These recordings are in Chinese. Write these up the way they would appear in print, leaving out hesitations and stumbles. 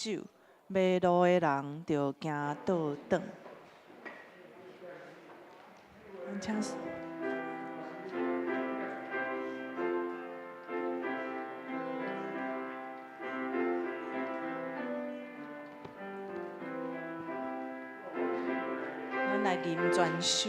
酒，迷路的人着行倒转。请。咱来吟全首。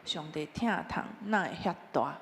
上帝疼痛，哪会遐大？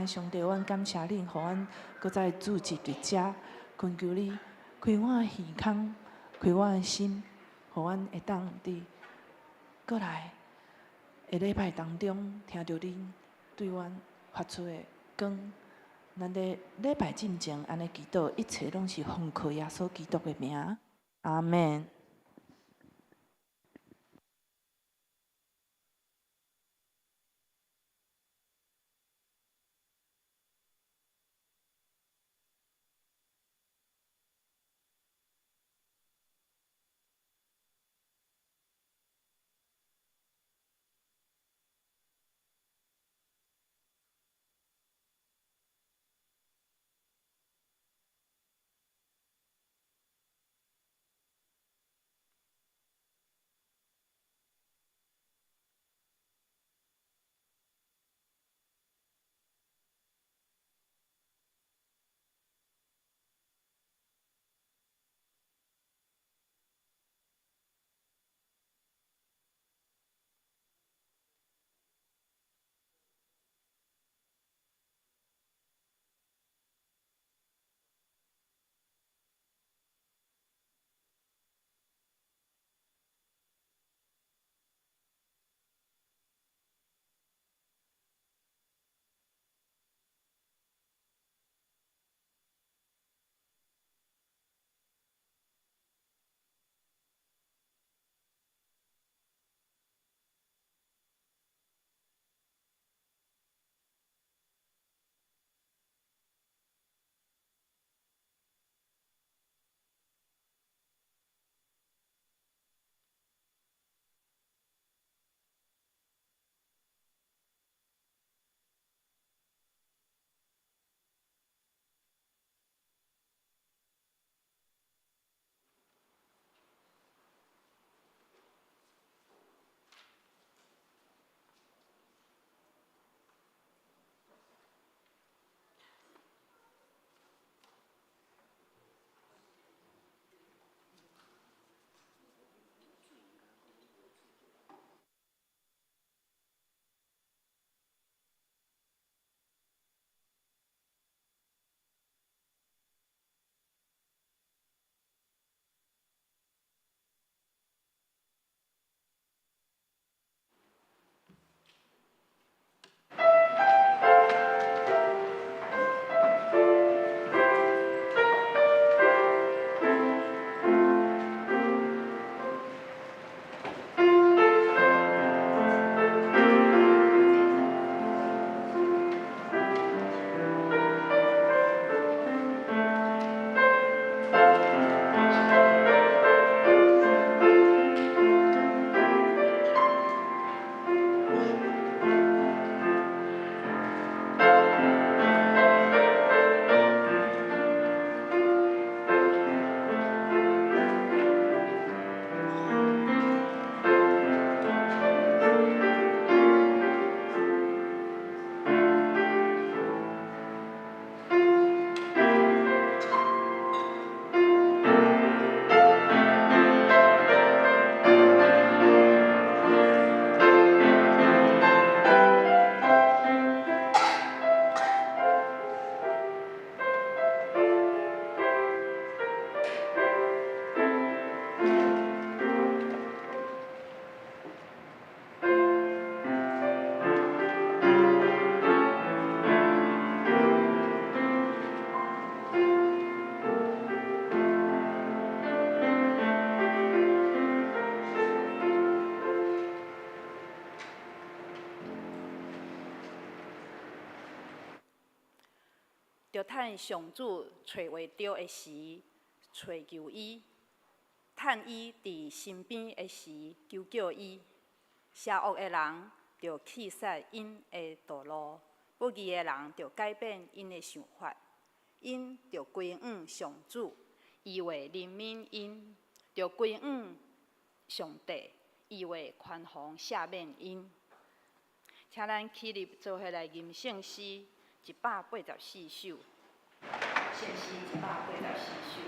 的上帝，阮感谢恁，互阮搁再组织伫遮，恳求你开阮的耳孔，开阮的心，互阮会当伫过来下礼拜当中，听到恁对阮发出的光。咱伫礼拜进前安尼祈祷，一切拢是奉靠耶稣基督的名，阿门。着趁上主找袂着的时，找求伊；趁伊伫身边的时，求叫伊。邪恶的人着弃煞因的道路，不义的人着改变因的想法。因着归向上主，伊会怜悯因；着归向上帝，伊会宽宏赦免因。请咱起立做伙来吟圣诗184首。圣诗184首。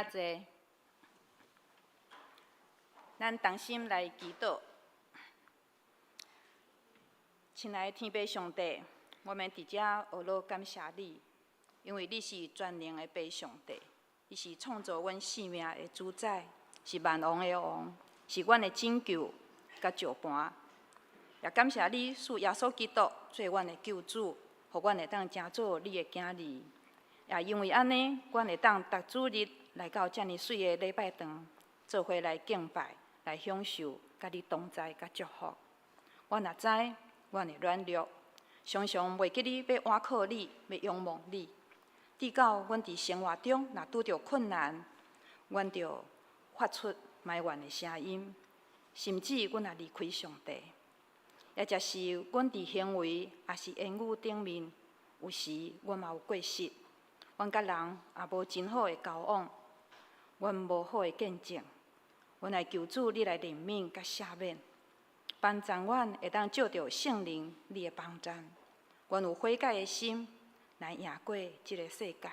较济，咱同心来祈祷。亲爱的天父上帝，我们伫遮学乐感谢你，因为你是全能的父上帝，你是创造阮生命的主宰，是万王的王，是阮的拯救甲石盘。也感谢你使耶稣基督做阮的救主，互阮会当成做你的囝儿。也因为安尼，阮会当逐主日来到遮尔水的礼拜堂，做伙来敬拜，来享受甲你同在甲祝福。阮也知阮的软弱，常常袂记你要倚靠你，要仰望你。直到阮伫生活中若拄着困难，阮就发出埋怨的声音，甚至阮也离开上帝。也则是阮伫行为也是言语顶面，有时阮嘛有过失。阮甲人也无真好的交往，阮无好的见证。阮来求主你来怜悯甲赦免，帮助阮会当借着圣灵你的帮助，阮有悔改的心来赢过即个世界。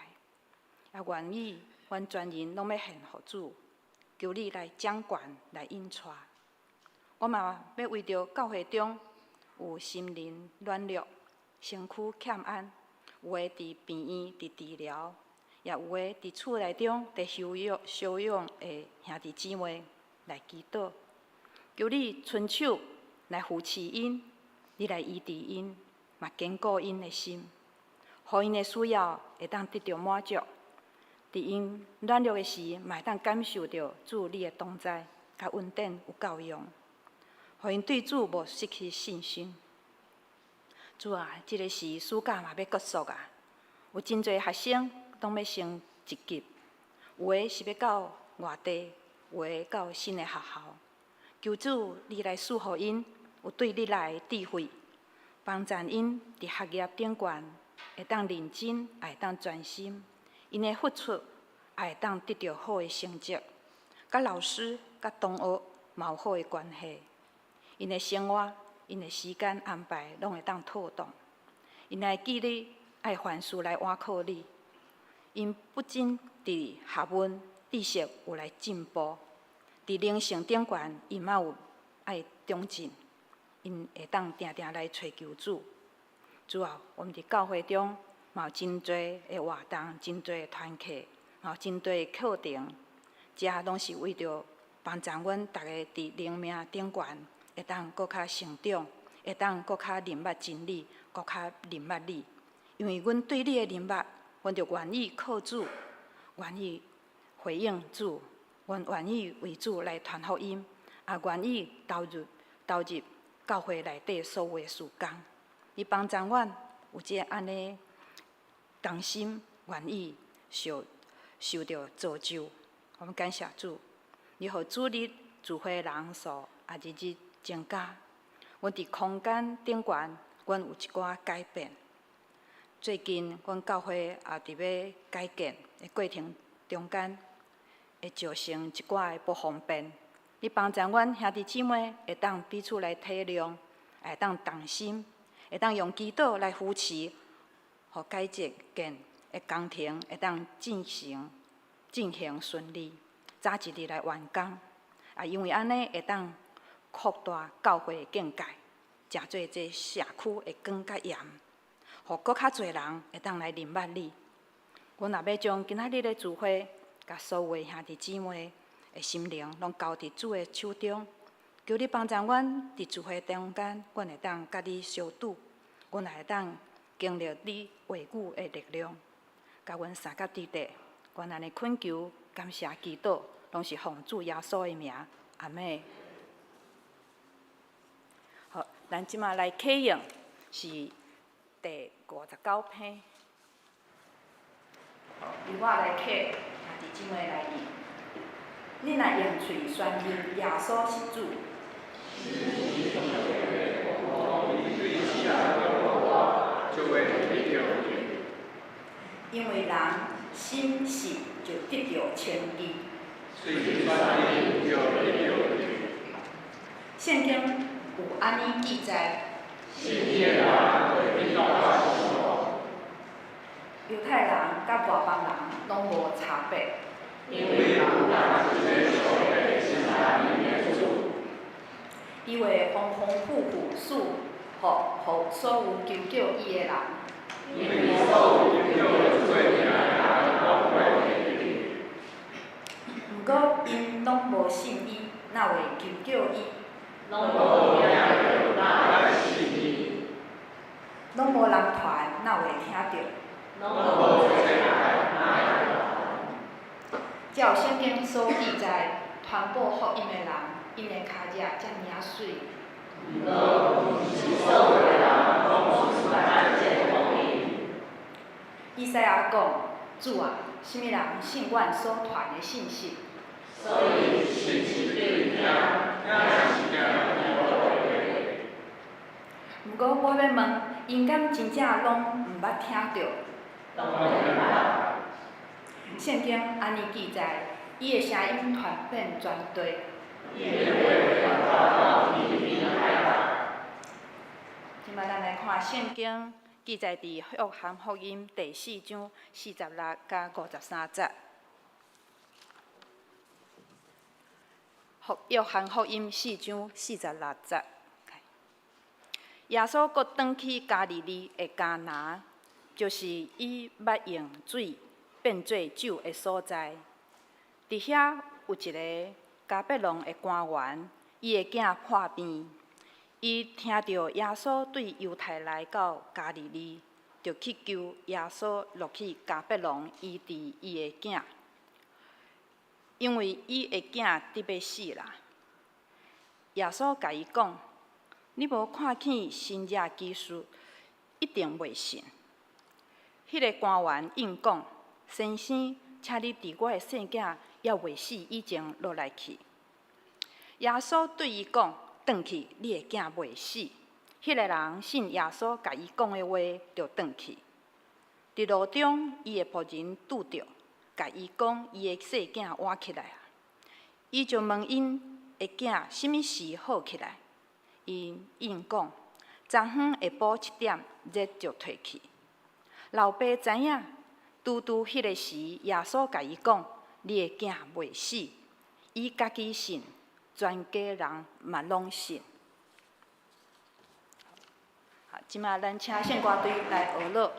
也愿意阮全人拢要献互主，求你来掌权来引带。我嘛要为着教会中有心灵软弱、身躯欠安，有诶伫病院伫治疗，也有诶伫厝内中伫休养诶兄弟姊妹来祈祷，求你伸手来扶持因，你来医治因，嘛坚固因诶心，互因诶需要会当得到满足。伫因软弱诶时，嘛会当感受到主你诶同在，甲稳定有够用。互因对主无失去信心。主啊，即个是暑假嘛要结束啊，有真侪学生拢要升一级，有诶是要到外地，有诶到新诶学校。求主你来赐予因有对你来诶智慧，帮助因伫学业顶悬会当认真，也会当专心。因诶付出也会当得到好诶成绩，甲老师、甲同学嘛有好诶关系。因的生活、因的时间安排，拢会当妥当。因爱记你，爱凡事来倚靠你。因不仅伫学问、知识有来进步，伫灵性顶悬，因嘛有爱长进。因会当定定来找求主。主啊，我们伫教会中嘛有真侪的活动，真侪的团契，嘛有真侪的课程，遮拢是为着帮助阮逐个伫灵命顶悬。会当搁较成长，会当搁较认捌真理，搁较认捌你。因为阮对你的认捌，阮就愿意靠主，愿意回应主，阮愿意为主来传福音，也愿意投入教会内底所有的事工。你帮助阮有这安尼同心，愿意受到造就。我们感谢主，你互主日聚会人数也日日增加，阮伫空间顶悬，阮有一寡改变。最近，阮教会也伫要改建的过程中间，会造成一寡的不方便。你帮助阮兄弟姊妹会当彼此来体谅，会当同心，会当用祈祷来扶持，互改建的工程会当进行顺利，早一日来完工。也因为安尼会当扩大教会的境界，诚侪这社区会更较严，互搁较侪人会当来认捌你。阮也要将今仔日的聚会，甲所有的兄弟姊妹的心灵，拢交伫主的手中。求你帮助阮伫聚会中间，阮会当甲你相拄，阮也会当经历你话语的力量。甲阮三甲弟弟，阮安尼恳求、感谢、祈祷，拢是奉主耶稣的名，阿门。好，咱即马来启用是第59篇。由我来启，兄弟姊妹来应。你若用嘴宣认耶稣是主，因为人心信就得到称义。圣经有安尼记载。犹太人甲外邦人拢无差别，伊会丰丰富富赐予所有求救伊的人。毋过因拢无信伊，哪会求救伊？拢无人传，哪会听到？照圣经所记载，传播福音的人，因的骹迹遮尔啊水。以赛亚讲：主啊，什么人信阮所传的信息？毋过我要问，因敢真正拢毋捌听到？圣经安尼记载，伊的声音传遍全地。今摆咱来看圣经记载伫约翰福音第4章46甲53节。约翰福音4章46节。耶稣阁转去加利利的迦拿，就是伊捌用水变做酒的所在。伫遐有一个加百农的官员，伊的囝破病，伊听到耶稣对犹太来到加利利，就去求耶稣落去加百农医治伊的囝，因为伊的囝得要死啦。耶稣甲伊讲：你无看见新约基督，一定袂信。迄个官员应讲：先生，请你伫我的细囝还袂死以前落来去。耶稣对伊讲：转去，你的囝袂死。迄个人信耶稣甲伊讲的话，就转去。伫路中，伊的仆人拄着，甲伊讲伊的细囝活起来啊。伊就问因的囝什么时好起来？因应讲：昨昏下晡7点，热就退去。老爸知影，拄迄个时，耶稣甲伊讲：你的囝袂死。伊家己信，全家人嘛拢信。好，即马咱请献歌队来学乐。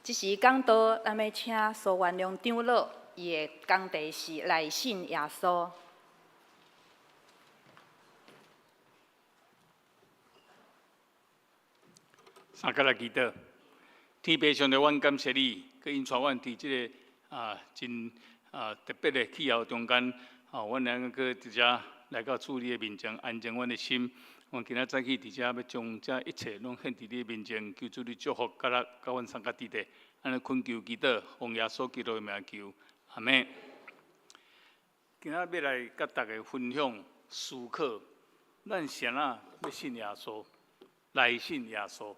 即时讲道，咱要请苏元良长老，伊的讲题是来信耶稣。三甲来祈祷，天父上帝，阮感谢你，佮因带阮伫即个真特别的气候中间，阮两个伫遮来到主你的面前，安静阮的心。阮今仔早起伫遮要将这一切拢献伫你的面前，求主你祝福甲阮三甲弟弟，安尼恳求祈祷，奉耶稣基督的名求，阿门。今仔要来甲大家分享思考，咱谁啊要信耶稣，来信耶稣。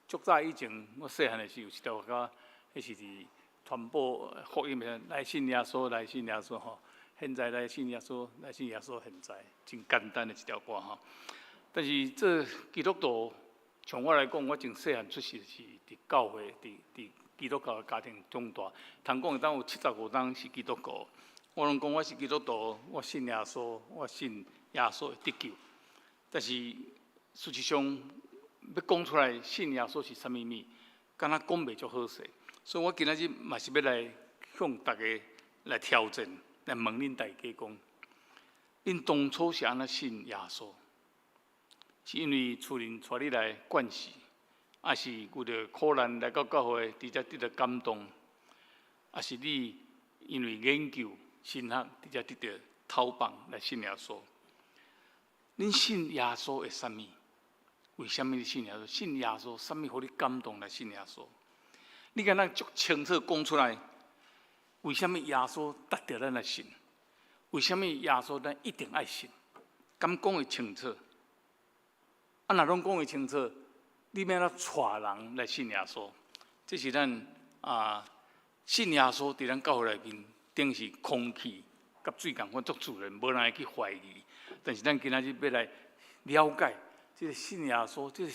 足早以前，我细汉的时候有一条歌，迄是伫传播福音的来信耶稣，来信耶稣吼。现在来信耶稣，来信耶稣，现在真简单的一条歌吼。但是这基督徒，从我来讲，我从细汉出世是伫教会，伫基督教的家庭长大。通讲当有75当是基督徒，我拢讲我是基督徒，我信耶稣，我信耶稣会得救。但是事实上，要讲出来信耶稣是啥物物，敢若讲袂足好势。所以我今仔日嘛是要来向大家来挑战，来问恁大家讲，恁当初是安怎信耶稣？是因为厝人带你来惯势，还是为着苦难来到教会，直接得到感动？还是你因为研究神学，直接得到头棒来信耶稣？恁信耶稣会啥物？为什么你信耶稣？信耶稣，什么互你感动来信耶稣？你敢若足清楚讲出来，为什么耶稣值得咱来信？为什么耶稣咱一定爱信？敢讲会清楚？若拢讲会清楚，你要怎带人来信耶稣？这是咱信耶稣伫咱教会内面，顶是空气甲水共款足自然，无人会去怀疑。但是咱今仔日要来了解。这个信耶稣，这个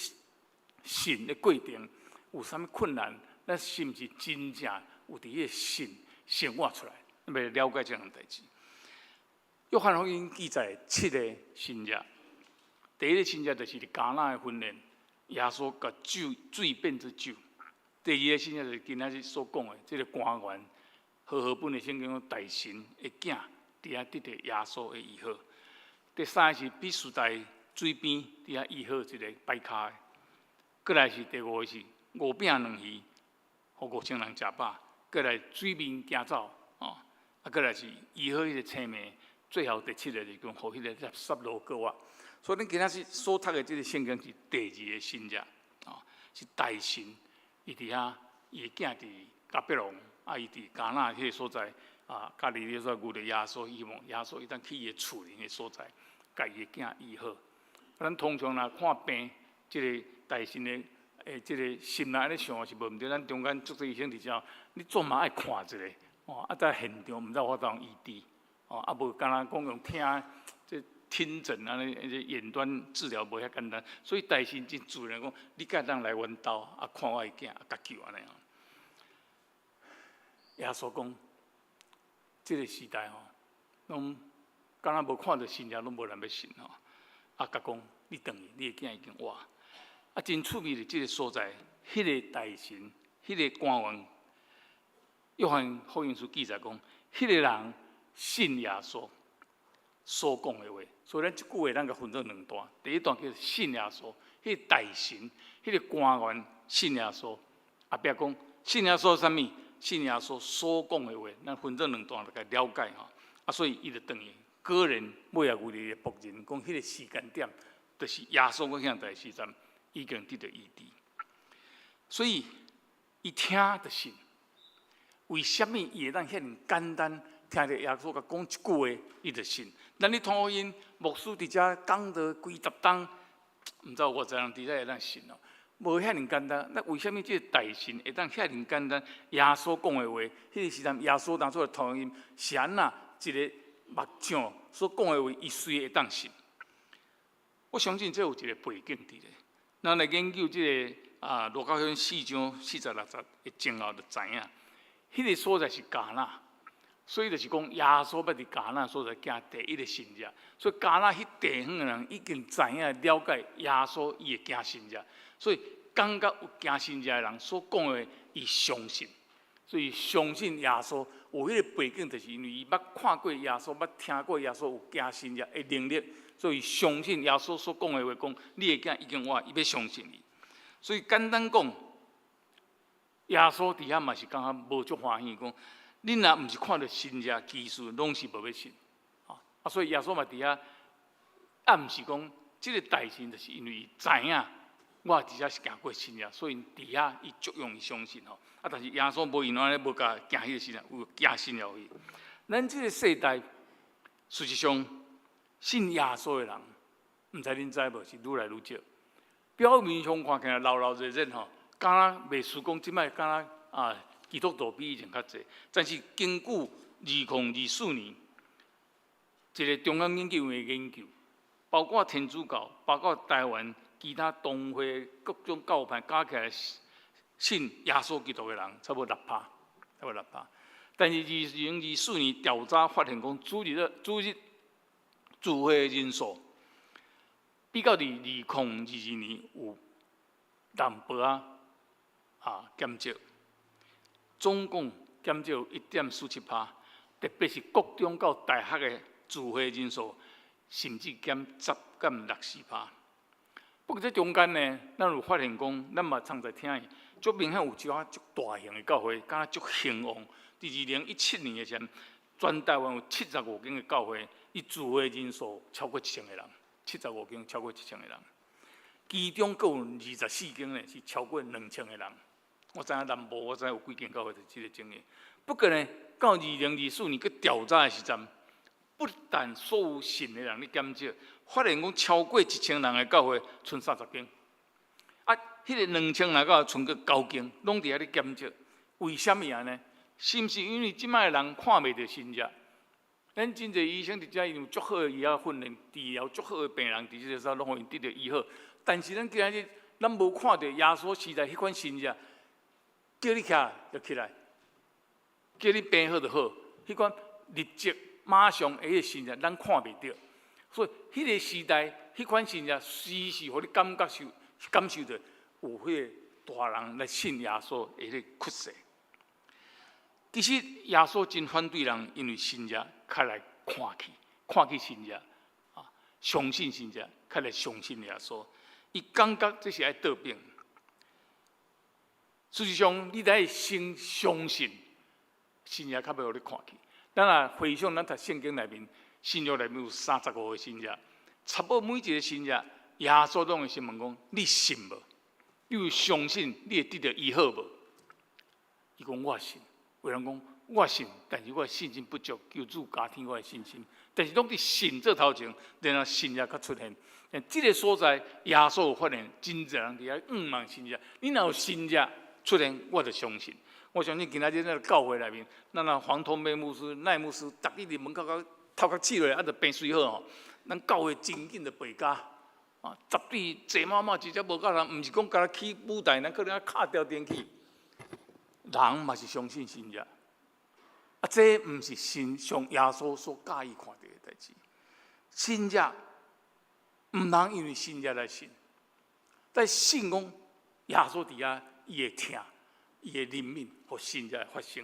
信的过程有啥物困难？咱是毋是真正有伫迄个信生活出来？要了解这样代志。约翰福音记载7个新约，第一个新约就是迦拿的婚宴，耶稣把水变做酒。第二个新约就是今仔日所讲的，这个官员和本的圣经大神的囝，伫遐得到耶稣的医好。第三个是比斯大水边伫遐医好一个摆骹的，过来是第五个是5饼2鱼，互5000人食饱。过来水面行走，过来是医好迄个青面。最后第7个是讲，互迄个撒罗哥啊。所以咱今仔日所读的这个圣经是第2个新约，是大神，伊伫遐，伊的囝伫加别龙，伊伫迦拿迄个所在，加利利所牛的耶稣，希望耶稣伊当去伊的厝里的所在，甲伊的囝医好。咱通常若看病，即个大神的即个心内安尼想是无毋对。咱中间足多医生伫遮，你总嘛爱看一下，在现场毋知我当医治，无敢若讲用听即听诊安尼，远端治疗无遐简单。所以大神真自然讲，你敢当来阮兜看我的囝，甲救安尼。耶稣讲，即个时代拢敢若无看到神也拢无人要信甲讲，你等于你的囝已经活。真趣味的即个所在，迄个大神，迄个官员，约翰福音书记载讲，迄个人信耶稣所讲的话。所以咱即句话咱甲分做2段。第一段叫信耶稣，迄个大神，迄个官员信耶稣。后壁讲信耶稣啥物？信耶稣所讲的话，咱分做2段来了解所以伊就等于。个人尾也为你的仆人，讲迄个时间点，就是耶稣讲向第时阵已经得到医治，所以伊听就信。为什么伊会当遐尔简单听着耶稣甲讲一句话，伊就信？咱咧传福音，牧师伫遮讲道几十档，毋知有偌济人伫遮会当信无遐尔简单。那为什么这个大神会当遐尔简单？耶稣讲的话，迄个时阵耶稣当初的传福音，是安那一个？目犟所讲的话，伊随会当信。我相信这有一个背景伫咧。咱来研究这个路加福音4章40、60的前后，就知影，迄个所在是迦拿，所以就是讲耶稣要伫迦拿所在行第一个神迹。所以迦拿迄地方的人已经知影了解耶稣伊会行神迹，所以感觉有惊信者的人所讲的，伊相信。所以相信耶稣有迄个背景，就是因为伊捌看过耶稣，捌听过耶稣有惊信者的能力，所以相信耶稣所讲的话，讲你的囝已经活，伊要相信你。所以简单讲，耶稣伫遐嘛是感觉无足欢喜，讲恁若毋是看到神者奇事，拢是无要信。所以耶稣嘛伫遐暗示讲，即个代志就是因为伊知影我伫遮是行过神者，所以伫遐伊足容易相信吼。但是耶稣无因安尼无甲行迄个神啊，有行信了去。咱即个世代，事实上信耶稣的人，毋知恁知无是愈来愈少。表面上看起来老老热热吼，敢若袂输讲即摆敢若基督徒比以前较济。但是经过2024年，一个中央研究院的研究，包括天主教，包括台湾其他东会各种教派加起来，信耶稣基督的人差不多6%，差不多6%。但是2024年调查发现讲，主日聚会的人数，比较2022年有淡薄减少，总共减少1.47%，特别是国中到大学的聚会人数，甚至减10.64%。不过这中间呢，咱有发现讲，咱嘛常在听，足明显有一寡足大型的教会，敢若足兴旺。伫2017年的时阵，全台湾有75间的教会，伊聚会人数超过1000个人，75间超过1000个人。其中佫有24间呢是超过2000个人。我知影南部，我知有几间教会是这个情形。不过呢，到2024年去调查的时阵，不但所有信的人咧减少，发现讲超过1000人的教会剩30间，迄个2000人教会剩个9间，拢伫遐咧减少。为什么呢？是毋是因为即摆人看袂到信者？咱真侪医生伫遮有足好的医疗训练，治疗足好的病人，伫即个时候拢互因得到医好。但是咱今日咱无看到耶稣时代迄款信者，叫你起来就起来，叫你病好就好，迄款立即马上的信者，咱看袂到。所以迄个时代，迄款信者时时互你感受到有迄个大人来信耶稣的迄个趋势。其实耶稣真反对人，因为信者较来看起信者，相信信者，较来相信耶稣。伊感觉这是爱倒病。事实上，你得先相信，信者较要互你看起。咱回想咱读圣经内面，信约内面有35个信者，差不多每一个信者，耶稣拢会先问讲：你信无？你有相信你会得到医好无？伊讲我信。有人讲我信，但是我的信心不足，求主加添我的信心。但是拢伫信这头前，然后信才较出现。但这个所在，耶稣有发现，真侪人伫遐望信者。你若有信者出现，我就相信。我相信今仔日咱教会内面，咱黄通美牧师、赖牧师，逐日伫门口头壳起落来，就病睡好吼。咱教会真紧就背家，10底坐满满，真正无够人，毋是讲甲起舞台，咱可能卡掉电去。人嘛是相信信者，这毋是像耶稣所介意看到的代志。信者毋能因为信者来信，但信讲耶稣伫遐，伊会听，伊会怜悯，互信者发生。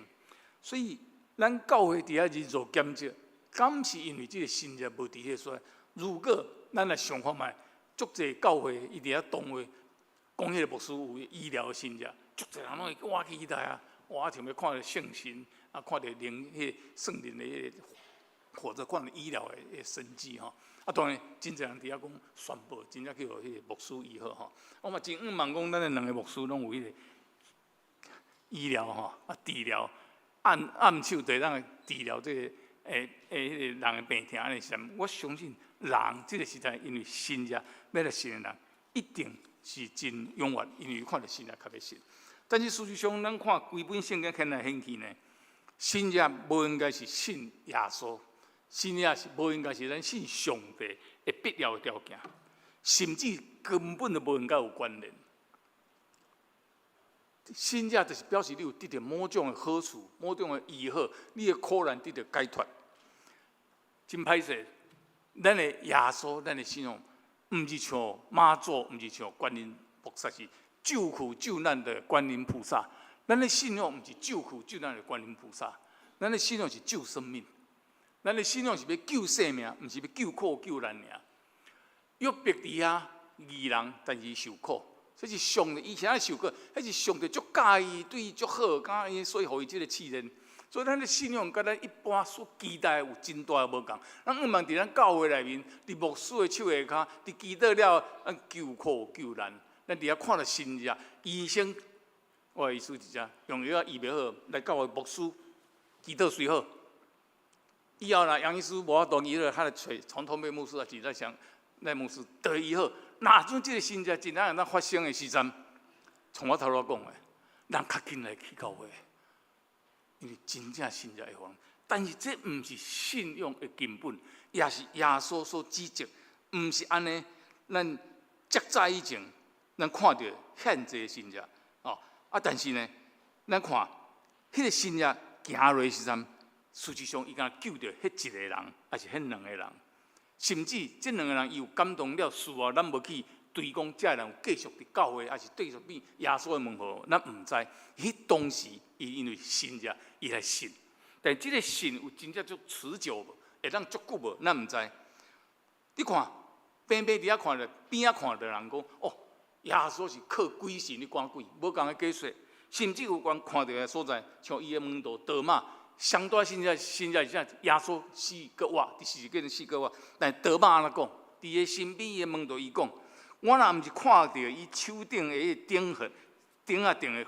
所以咱教会伫遐人数减少，敢是因为这个信者无伫遐所在。如果咱来想看卖，足侪教会伊伫遐同会，讲迄个牧师有医疗的信者。足侪人拢会哇期待啊！哇，想要看到圣神看到迄圣灵的迄个，或者看到医疗的神迹吼。当然，真侪人伫遐讲宣布，真正去互迄个牧师医好吼。我嘛真望讲，咱的两个牧师拢有迄个医疗吼治疗，按手地咱治疗这个迄个人的病痛安尼是。我相信人这个时代，因为信者要来信的人，一定是真永远，因为看到信者较要信。但是事实上，咱看规本圣经显来显去呢，信者无应该是信耶稣，信者是无应该是咱信上帝的必要的条件，甚至根本就无应该有关联。信者就是表示你有得到某种的好处、某种的医好，你的苦难得到解脱。真歹势，咱的耶稣，咱的信仰，毋是像妈祖，毋是像观音菩萨是。救苦救难的观音菩萨。咱的信仰不是救苦救难的观音菩萨，咱的信仰是救生命。咱的信仰是要救生命，不是要救苦救难尔。约伯底下义人，但是受苦，这是上帝以前受过，迄是上帝足介意，对伊足好，介意，所以互伊即个试炼。所以咱的信仰甲咱一般所期待有真大无共。咱毋茫伫咱教会内面，伫牧师的手下骹，伫祈祷了，咱救苦救难。咱伫遐看到神者医生，我的意思是啥？用药医袂好，来教会牧师祈祷随好。以后若杨医师无法度医了，他来找传统的牧师，也是在想那牧师得医好。哪种即个信者真正咱发生的时阵，从我头路讲的，人较紧来去教会。因为真正信者会防，但是这毋是信仰的根本，也是耶稣所指责，毋是安尼。咱较早以前，咱看到现济信者，但是呢，咱看迄个信者行落时阵，事实上伊敢救着迄一个人，还是迄两个人，甚至这两个人伊有感动了，事后咱无去对讲，这人有继续伫教会，还是继续变耶稣的门户，咱毋知。迄当时。伊因为信者，伊来信，但即个信有真正足持久无？会当足久无？咱毋知。你看，边伫遐看着，边看着人讲，哦，耶稣是靠鬼神去赶鬼，无共个解说。甚至有讲看到个所在，像伊个门徒多马，上大信者是啥？耶稣4个活，第4个4个活。但多马安怎讲？伫个身边伊个门徒伊讲，我若毋是看到伊手顶个钉痕，钉啊钉个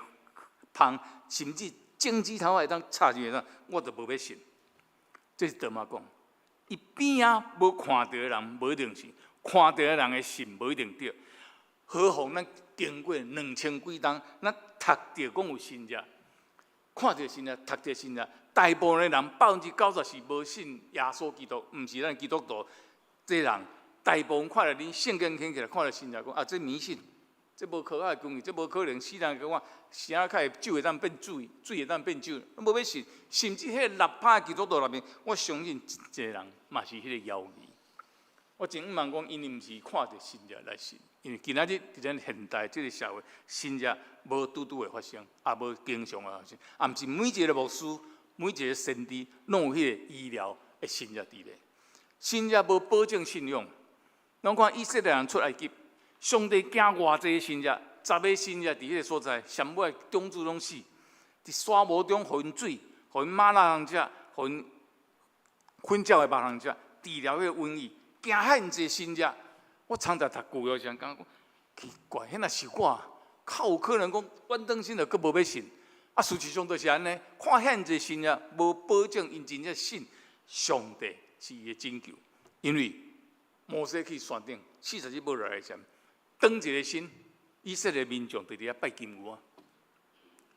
芳。甚至剪指头会当插进去，我就无要信。这是多马讲，伊边仔无看到的人无一定信，看到的人的信无一定对。何况咱经过2000几冬，咱读到讲有信者，看到信者，读到信者，大部分的人90%是无信耶稣基督，毋是咱基督徒。这人大部分看到恁圣经听起来，看到信者讲这迷信。这无科学的根据，这无可能。死人讲我声较会酒会当变水，水会当变酒，咱无要信。甚至迄个立派的基督徒内面，我相信一个人嘛是迄个妖异。我真毋茫讲，因为毋是看着信者来信，因为今仔日伫咱现代这个社会，信者无拄会发生，也无经常会发生，也毋是每一个牧师、每一个先知，拢有迄个医疗的信者伫咧。信者无保证信仰，咱看以色列人出埃及。上帝惊偌济信者，10个信者伫迄个所在，上尾种子拢死，伫沙漠中互因水，互因马拉人食，互因混鸟的肉人食，治疗迄个瘟疫，惊遐济信者。我常常读旧约时，讲奇怪，迄若是我，较有可能讲阮当时就佫无要信。事实上就是安尼，看遐济信者，无保证因真正信上帝是伊的拯救，因为摩西去山顶40日无落来前。当一个神，以色列民众就伫遐拜金牛啊，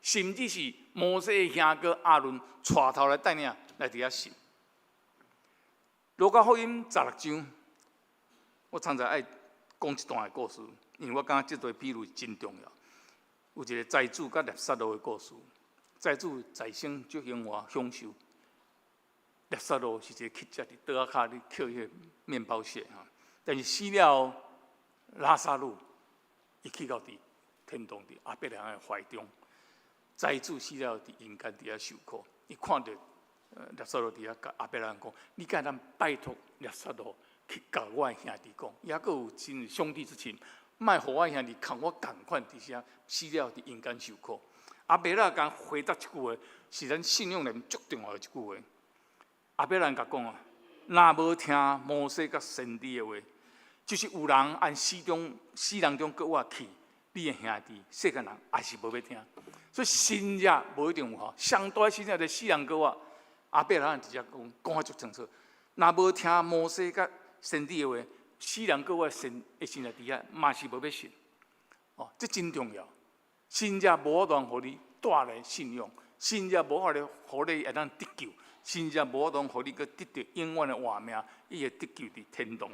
甚至是摩西的兄哥亚伦带头来带领来伫遐信。路加福音16章，我常常爱讲一段的故事，因为我感觉这段比喻真重要。有一个财主甲列撒罗的故事，财主财生足兴华享受，列撒罗是一个乞食，伫桌仔骹咧捡迄个面包屑哈，但是死了后。拉萨路，伊去到伫天堂伫阿伯良的怀中，财主死了伫阴间伫遐受苦。伊看到列撒罗伫遐甲阿伯良讲：“你敢咱拜托列撒罗去甲我的兄弟讲，也佫有真兄弟之情，莫互我兄弟同我共款伫遐死了伫阴间受苦。”阿伯良甲回答一句话，是咱信仰里面足重要的一句话。阿伯良甲讲啊：“若无听摩西甲先知的话。”就是有人按死人中搁活去，你的兄弟世间人也是无要听，所以信者无一定有效。上大信者就死人搁活，阿伯拉直接讲啊足清楚，若无听摩西甲先知的话，死人搁活信者伫遐嘛是无要信。这真重要。信者无法通互你带来信仰，信者无法通互你会当得救，信者无法通互你搁得到永远的活命，伊会得救伫天堂。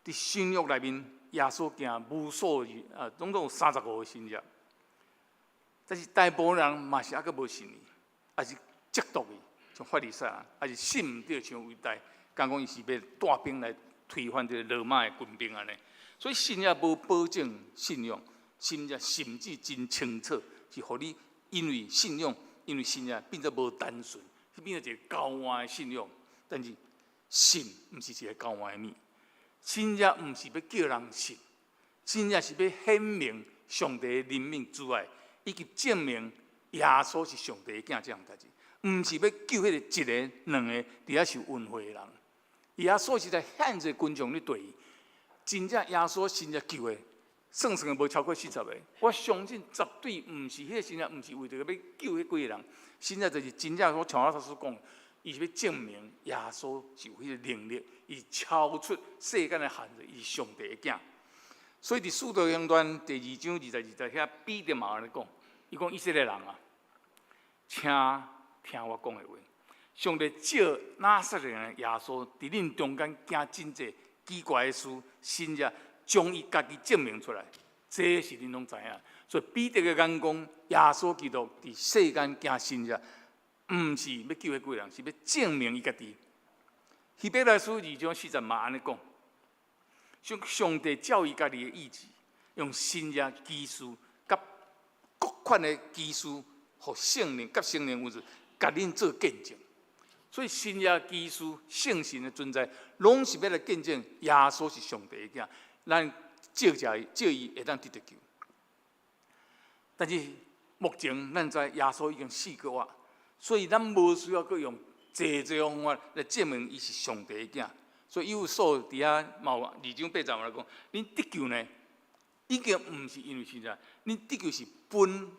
伫新约内面，耶稣行无数总共有35个信者，但是大部分人嘛是还佫无信伊，还是嫉妒伊，像法利赛人，还是信唔对像伟大，讲伊是要带兵来推翻这个罗马的军兵安尼。所以信者无保证信仰，甚至真清楚，是互你因为信仰，因为信仰变作无单纯，变作一个高换的信仰。但是信毋是一个高换的物，信仰毋是要叫人信，信仰是要显明上帝的怜悯之爱，以及证明耶稣是上帝的囝这样代志。毋是要救迄个一个、两个伫遐受恩惠的人。耶稣是在限制群众咧对伊，真正耶稣真正救的，算无超过40个。我相信绝对毋是迄个真正，毋是为着要救迄几个人，真正就是真正像我所讲，伊是要证明耶稣是有迄个能力，伊超出世间的限制，伊是上帝的囝。所以伫《使徒行传》第2章20节遐，彼得嘛安尼讲，伊讲以色列人啊，请听我讲的话。上帝借拿撒勒人耶稣伫恁中间行真济奇怪的事，甚至将伊家己证明出来，这是恁拢知影。所以彼得的眼光，耶稣基督伫世间行神迹，毋是要救迄几个人，是要证明伊家己。希伯来书2章40嘛安尼讲，上帝照伊家己的意志，用神迹奇事甲各款的奇事，互圣灵甲圣灵有时，甲恁做见证。所以神也基督圣神的存在，拢是要来见证耶稣是上帝的囝，咱借伊会当得到救。但是目前咱知耶稣已经死过啊，所以咱无需要佮用济方法来证明伊是上帝的囝。所以有所伫遐嘛有2章8节来讲，恁得救呢，已经毋是因为神啊，恁得救是本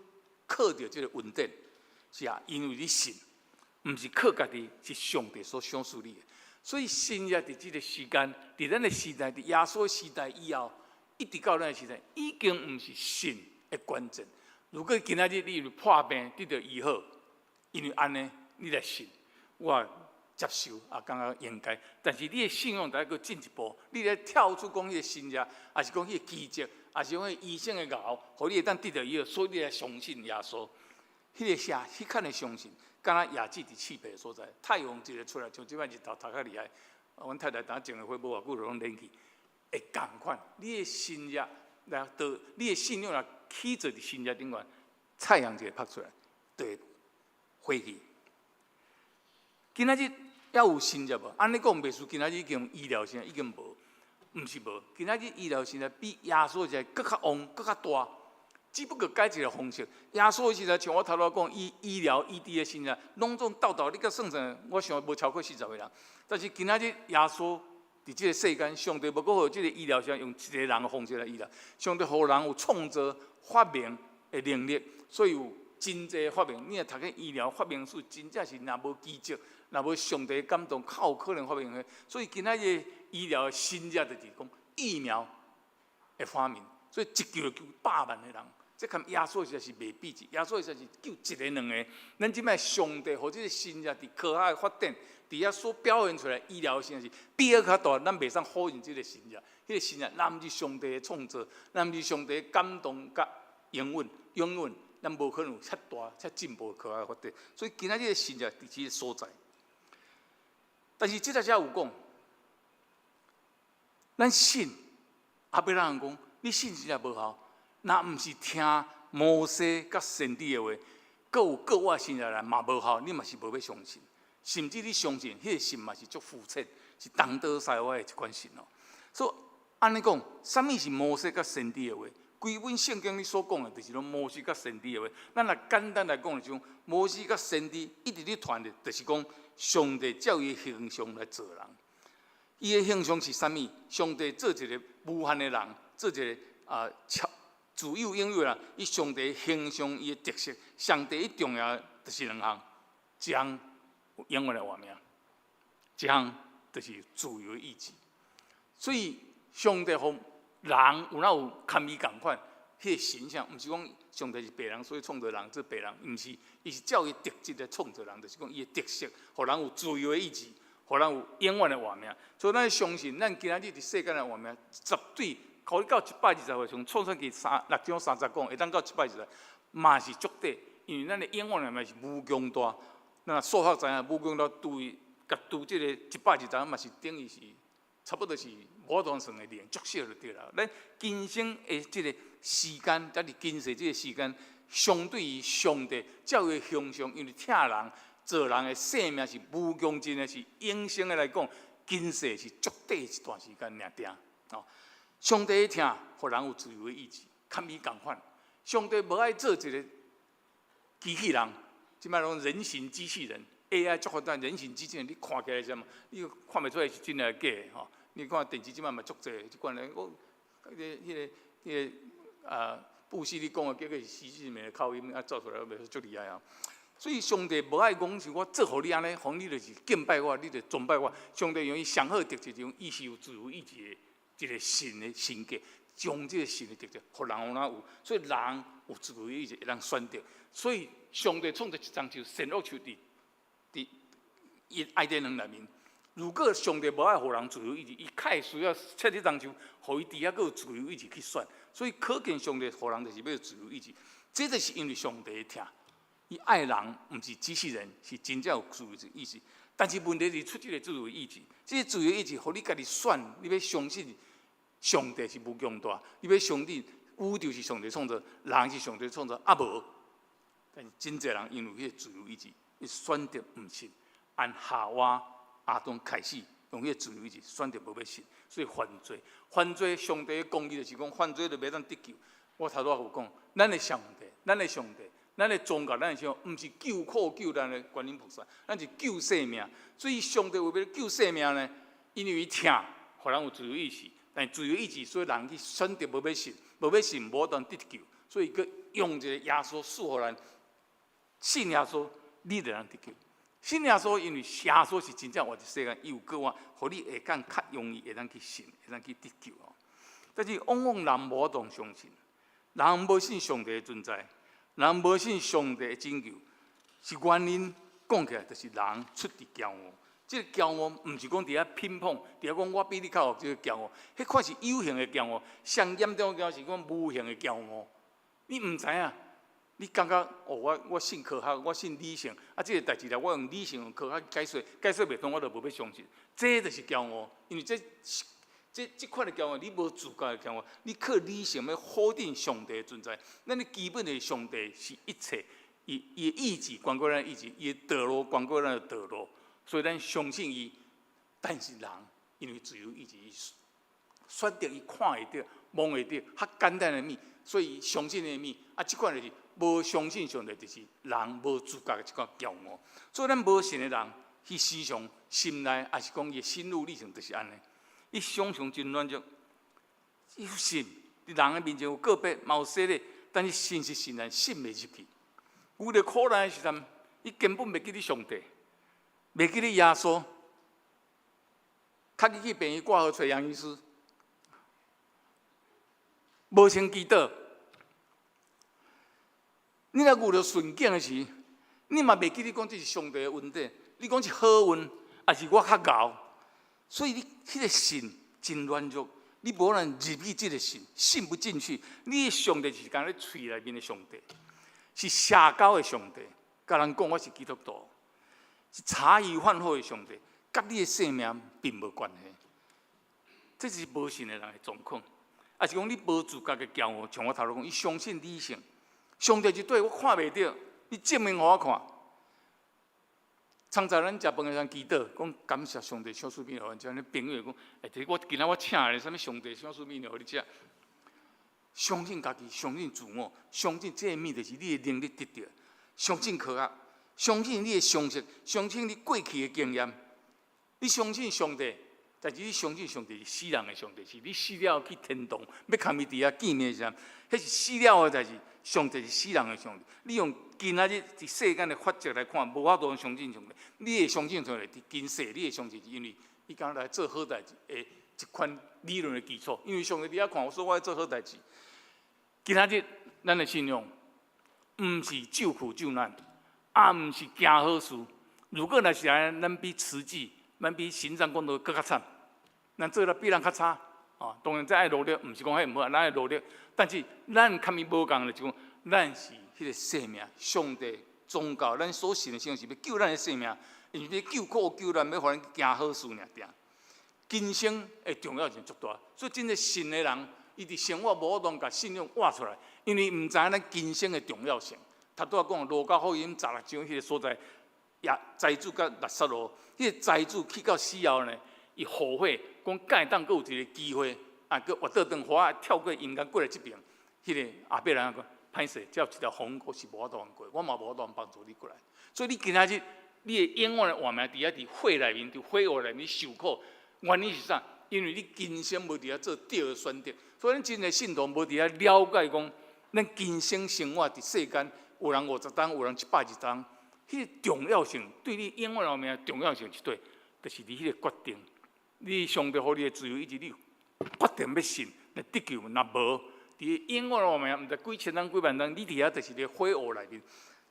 靠着这个恩典，是啊，因为你信。毋是靠家己，是上帝所赏赐你的。所以神也伫这个时间，伫咱的时代，伫耶稣时代以后，一直到咱的时代，已经毋是信的关键。如果今仔日你破病得到医好，因为安尼你来信，我接受也感觉应该。但是你的信仰得搁进一步，你来跳出讲迄个信仰，还是讲迄个奇迹，还是讲迄个医生的熬，互你会当得到医好，所以你来相信耶稣。迄个下，迄款的相信。敢若夜季伫刺鼻的所在，太阳一个出来，像即摆日头头较厉害。阮太太当种的花无偌久，就拢冷去，会共款。你的心热来到，你的信仰来起坐伫心热顶端，太阳就会拍出来，就会火去。今仔日还有心热无？安尼讲袂输，今仔日已经医疗现在已经无，毋是无。今仔日医疗现在比耶稣在更较旺、更较大。只不过改一个方式，耶稣的时代像我头头讲，医疗医治的时代，拢总斗，你甲算算，我想无超过40个人。但是今仔日耶稣伫这个世间，上帝无搁互这个医疗上用一个人的方式来医疗，上帝互人有创造发明的能力，所以有真济发明。你若读个医疗发明书，真正是若无奇迹，若无上帝感动，较有可能发明的。所以今仔日医疗的新热就是讲疫苗的发明，所以一救就救100万的人。这跟耶稣实在是袂比值，耶稣实在是救一个两个。咱即摆上帝或者是新热伫科学的发展，伫遐所表现出来医疗现在是比较大，咱袂使否认这个新热。迄个新热，咱毋是上帝的创造，咱毋是上帝的感动甲永远，咱无可能有遐大、遐进步的科学发展。所以今仔日的新热伫这个所在。但是即个才有讲，咱信，也要让人讲，你信真正无效。若毋是听摩西甲先知的话，阁有国外信下来嘛无效，你嘛是无要相信。甚至你相信，迄个信嘛是足肤浅，是东倒西歪的一款信哦。所以安尼讲，啥物是摩西甲先知的话？规本圣经里所讲的，就是拢摩西甲先知的话。咱若简单来讲，就是摩西甲先知一直咧传的，就是讲上帝照伊的形象来做人。伊的形象是啥物？上帝做一个无限的人，做一个自有永有啦，伊上帝形象伊的特色，上帝一重要就是2项，一项有永远的活命，一项就是自由的意志。所以上帝互人有哪有堪伊共款，迄个形象，毋是讲上帝是白人，所以创造人做白人，毋是，伊是照伊特质来创造人，就是讲伊的特色，互人有自由的意志，互人有永远的活命。所以咱相信，咱今仔日伫世间的活命，绝对。考虑到120岁，从创世纪6章30讲，会当到120岁，嘛是足底，因为咱的永远嘛是无穷大。那数学知影，无穷大对甲拄这个120岁嘛是等于是差不多是无当算的灵，足少就对了。咱今生的这个时间，才是今世这个时间，相对于上帝照的形象，因为疼人、做人的生命是无穷尽的，是永生的来讲，今世是足短一段时间尔定。哦，上帝的疼，互人有自由的意志，堪比共款。上帝无爱做一个机器人，即摆拢人形机器人 ，AI 足发达，人形机器人你看起来什么？你看袂出来是真的假的吼？你看电视即摆嘛足侪，即款咧，我布希你讲的，叫个是西式面的口音啊，做出来袂足厉害啊。所以上帝无爱讲是我做互你安尼，互你就是敬拜我，你就崇拜我。上帝用伊上好的特质，用伊是有自由意志的一个神的性格，将这个神的特质，互人有哪有？所以人有自由意志，会当选择。所以上帝创造一丛树，善恶树伫伊爱的人内面。如果上帝无爱互人自由意志，伊较会需要设这丛树，互伊伫遐个有自由意志去选。所以可见上帝互人就是要有自由意志，这就是因为上帝的疼。伊爱人，毋是机器人，是真正有自由意志。但是问题是出这个自由意志，这个自由意志，互你家己选，你要相信上帝是无强大，你要相信宇宙是上帝创造，人是上帝创造，啊无。但是真侪人因为迄个自由意志，伊选择毋信，按夏娃、亚当开始用迄个自由意志选择无要信，所以犯罪。犯罪，上帝的公义就是讲，犯罪就袂当得救。我头拄有讲，咱的上帝，咱的宗教，咱的上，毋是救苦救难的观音菩萨，咱是救生命。所以上帝为了救生命呢，因为伊疼，互人有自由意志，但自由意志，所以人去选择无要信，无要信无当得救，所以佮用一个耶稣赐互咱。信耶稣，你就能得救。信耶稣，因为耶稣是真正活在世间，伊有个话，互你会当较容易会当去信，会当去得救哦。但是往往人无当相信，人无信上帝的存在，人无信上帝的拯救，是原因讲起来，就是人出伫骄傲。这个骄傲，毋是讲伫遐偏颇，伫遐讲我比你较好，这个骄傲，迄款是有形的骄傲。上严重的骄傲是讲无形的骄傲，你毋知影。你感觉哦，我信科学，我信理性，啊，这个代志啦，我用理性用科学解说袂通，我就无要相信。这就是骄傲，因为这款的骄傲，你无自觉的骄傲，你靠理性要否定上帝的存在。咱的基本的上帝是一切，伊的意志关过咱的意志，伊的道路关过咱的道路，所以咱相信伊。但是人因为自由意志，选择伊看会到、摸会到，较简单的物，所以相信的物，啊，这款就是。无相信上帝，就是人无自觉的一款骄傲。所以咱无信的人，伊时常心内也是讲伊的心路历程就是安尼。伊常常真软弱，伊有信，伫人的面前有个别嘛有说咧，但是信是信，但信袂入去。遇到苦难的时阵，伊根本袂记得上帝，袂记得耶稣，较去病院挂号找杨医师，无先祈祷。你若遇到顺境的时，你嘛袂记得讲这是上帝的恩典，你讲是好运，还是我较敖？所以你迄个信真软弱，你无能入去这个信，信不进去。你的上帝是讲咧喙内面的上帝，是社交的上帝。甲人讲我是基督徒，是茶余饭后的上帝，甲你的性命并无关系。这是无信的人的状况，还是讲你无自觉的骄傲，像我头拄讲，伊相信理性。上帝就对我看袂到，你证明互我看。常在咱食饭的时祈祷，讲感谢上帝小酥面互咱，朋友讲，我今仔我请咧，啥物上帝小酥面互你食。相信家己，相信自我，相信这物就是你的能力得到。相信科学，相信你的常识，相信你过去的经验。你相信上帝，但是你相信上帝是死人的上帝，是你死了去天堂，要看伊伫遐见面时，迄是死了的代志。上帝是死人的上帝，你用今仔日伫世间的法则来看，无法度相信上帝。你会相信上帝，伫今世你会相信，是因为伊敢来做好代志的一款理论的基础。因为上帝伫遐看，我说我要做好代志。今仔日咱的信仰，毋是救苦救难，也毋是行好事。如果若是安尼，咱比慈济，咱比行善功德更较惨，咱做得比人较差。当然，再爱努力，毋是讲迄毋好，咱爱努力。但是，咱较咪无共的，就讲咱是迄个生命，上帝宗教，咱所信的信仰是要救咱的生命，因为要救苦救难，要互咱行好事尔定。今生的重要性足大，所以真个信的人，伊伫生活无法当甲信仰挖出来，因为毋知影咱今生的重要性。头拄仔讲路加福音16章迄个所在，财主甲拉撒路，迄个财主去到死后呢，伊后悔，讲敢会当阁有一个机会，阁活倒转花跳过阴间过来即边。迄个阿伯人讲，歹势，只有一条鸿沟是无法度过，我嘛无法度帮助你过来。所以你今仔日，你的永远的活命伫伫火内面，伫火湖内面受苦，原因是啥？因为你今生无伫遐做对的选择，所以咱真个信徒无伫遐了解讲，咱今生生活伫世间，有人50当，有人120当，迄个重要性对你永远活命的重要性是对，就是你迄个决定，你上帝互你的自由，以及你决定要信来得救，若无。伫永远活命，毋知几千人、几万人，你伫遐就是咧火湖内面。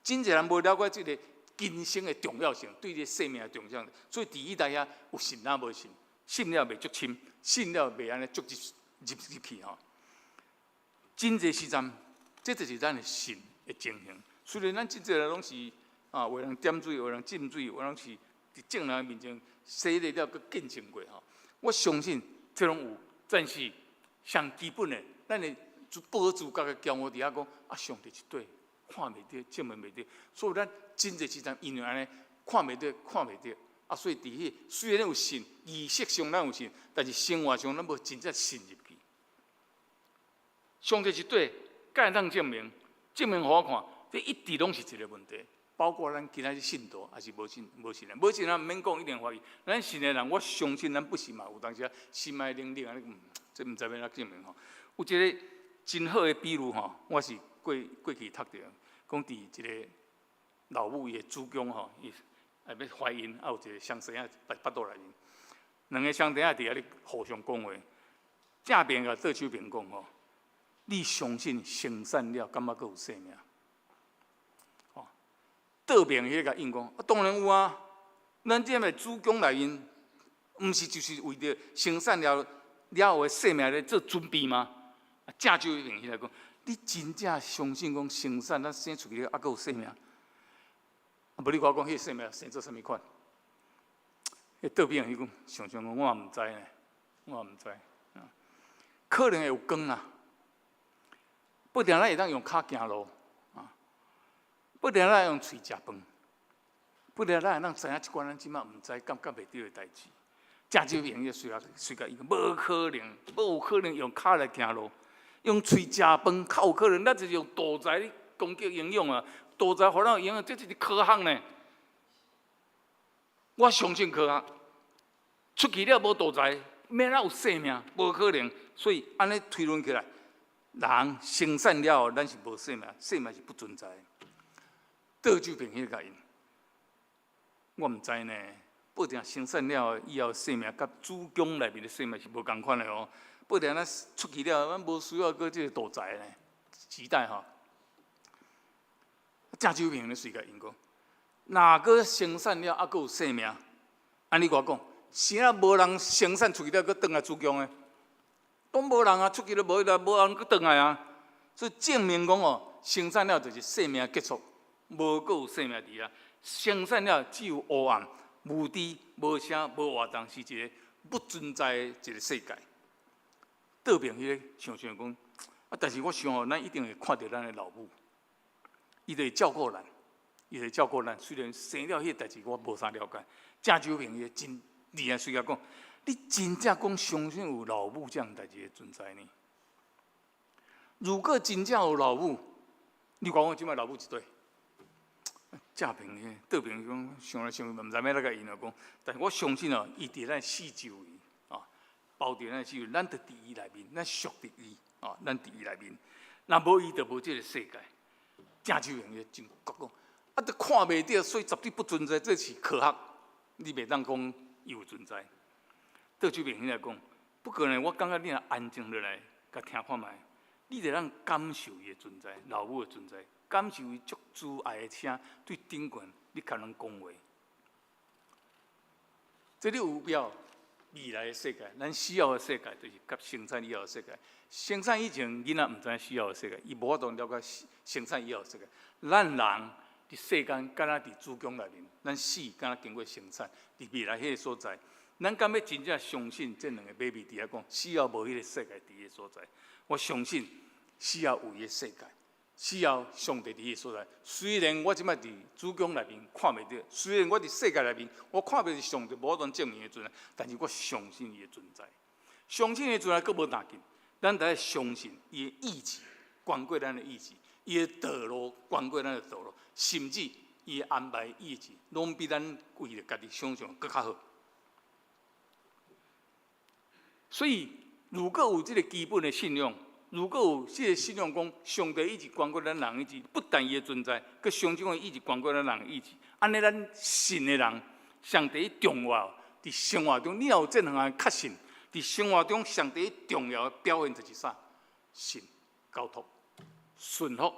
真侪人无了解即个今生的重要性，对你生命的重要性，所以伫伊内遐有信哪无信，信了袂足深，信了袂安尼足入去吼。真侪时阵，这就是咱的信的情形。虽然咱真侪人拢是有人点水，有人浸水，有人是伫正人面前洗礼了，佮见证过吼。我相信这种有，但是上基本的，咱的保自家的骄傲伫遐讲上帝是对，看袂到，证明袂到，所以咱真侪时阵因为安尼看袂到，看袂到，所以伫迄虽然有信，仪式上咱有信，但是生活上咱无真正信入去。上帝是对，敢会当证明？证明互我看，这一直拢是一个问题。包括咱今仔日信徒，还是无信人，无信人毋免讲一定怀疑。咱信的人，我相信咱不是嘛？有当时心爱灵灵安尼，这毋知要怎证明吼？有一个真好的比喻吼，我是过去读到，讲伫一个老母伊的主公吼，伊要怀孕，有一个双生仔巴肚内面，两个双生仔伫遐咧互相讲话，正边甲倒手边讲吼，你相信生产了，敢觉阁有生命？哦，倒边迄个应讲，当然有啊，咱这个主公内面，毋是就是为着生产了后的生命咧做准备吗？正就一边起来讲，你真正相信讲生产咱生出去了，还阁有生命？无你我讲，迄个生命生做啥物款？迄倒边迄讲，想讲，我也毋知呢，我也毋知。可能会有光啊，不一定咱会当用骹行路啊，不一定咱会用喙食饭，不一定咱会当知影一寡咱即马毋知感觉袂到的代志。正就一边随甲伊讲，无可能，无有可能用骹来行路。用喙食饭，较有可能，咱就是用道材攻击营养啊！道材互咱有营养，这就是科学呢。我相信科学，出去了无道材，免哪有生命，无可能。所以安尼推论起来，人生产了后，咱是无生命，生命是不存在的。倒手边迄个因，我毋知呢。不一定生产了以后生命，甲子宫内面的生命是无共款的哦。不一定咱出去了，咱无需要搁这个道材呢，时代吼。正手边咧随甲因讲，哪个生产了还阁有生命？安尼我讲，啥无人生产出去了，搁倒来子宫的？都无人啊，出去了无人搁倒来啊。所以证明讲哦，生产了就是生命结束，无搁有生命伫遐。生产了只有黑暗、无知、无声、无活动，是一个不存在的一个世界。倒边迄个想讲，但是我想吼，咱一定会看到咱的老母，伊就会照顾咱，伊就会照顾咱。虽然生了迄个代志我无啥了解，正手边伊真厉害，随甲讲，你真正讲相信有老母这样代志的存在呢？如果真正有老母，你讲我即摆老母一对，正边迄倒边讲想来想去，毋知要哪个因了讲，但是我相信哦，伊伫咱四周围。包着咱是，咱就伫伊内面，咱属伫伊，咱伫伊内面。若无伊，就无这个世界。正手边个真觉讲，都看袂到，所以绝对不存在，这是科学，你袂当讲伊有存在。倒手边来讲，不可能。我感觉你若安静落来，甲听看卖，你得让感受伊的存在，老母的存在，感受伊足慈爱的声，对顶悬你可能讲话。这里有表。未来的世界，咱需要的世界，就是甲生产以后的世界。生产以前，囡仔毋知需要的世界，伊无法度了解生产以后的世界。咱人伫世间，敢若伫子宫内面，咱死敢若经过生产，伫未来迄个所在，咱敢要真正相信这两个秘密？伫遐讲，死后无迄个世界伫个所在。我相信死后有迄个世界，死后上帝伫个所在。虽然我即摆伫主宫内面看袂到，虽然我伫世界内面我看袂到上帝无法证明的存在，但是我相信伊的存在。相信伊的存在，佫无打紧。咱得相信伊的意志，关过咱的意志；伊的道路，关过咱的道路，甚至伊的安排意志，拢比咱为了家己想象佫较好。所以，如果有这个基本的信仰，如果有这个信仰讲上帝意志关过咱人的意志，不但伊的存在，佮上帝的意志关过咱人的意志，安尼咱信的人，上帝重要，伫生活中你要有这两项确信。伫生活中，上帝重要的表现就是啥？信、交托、顺服、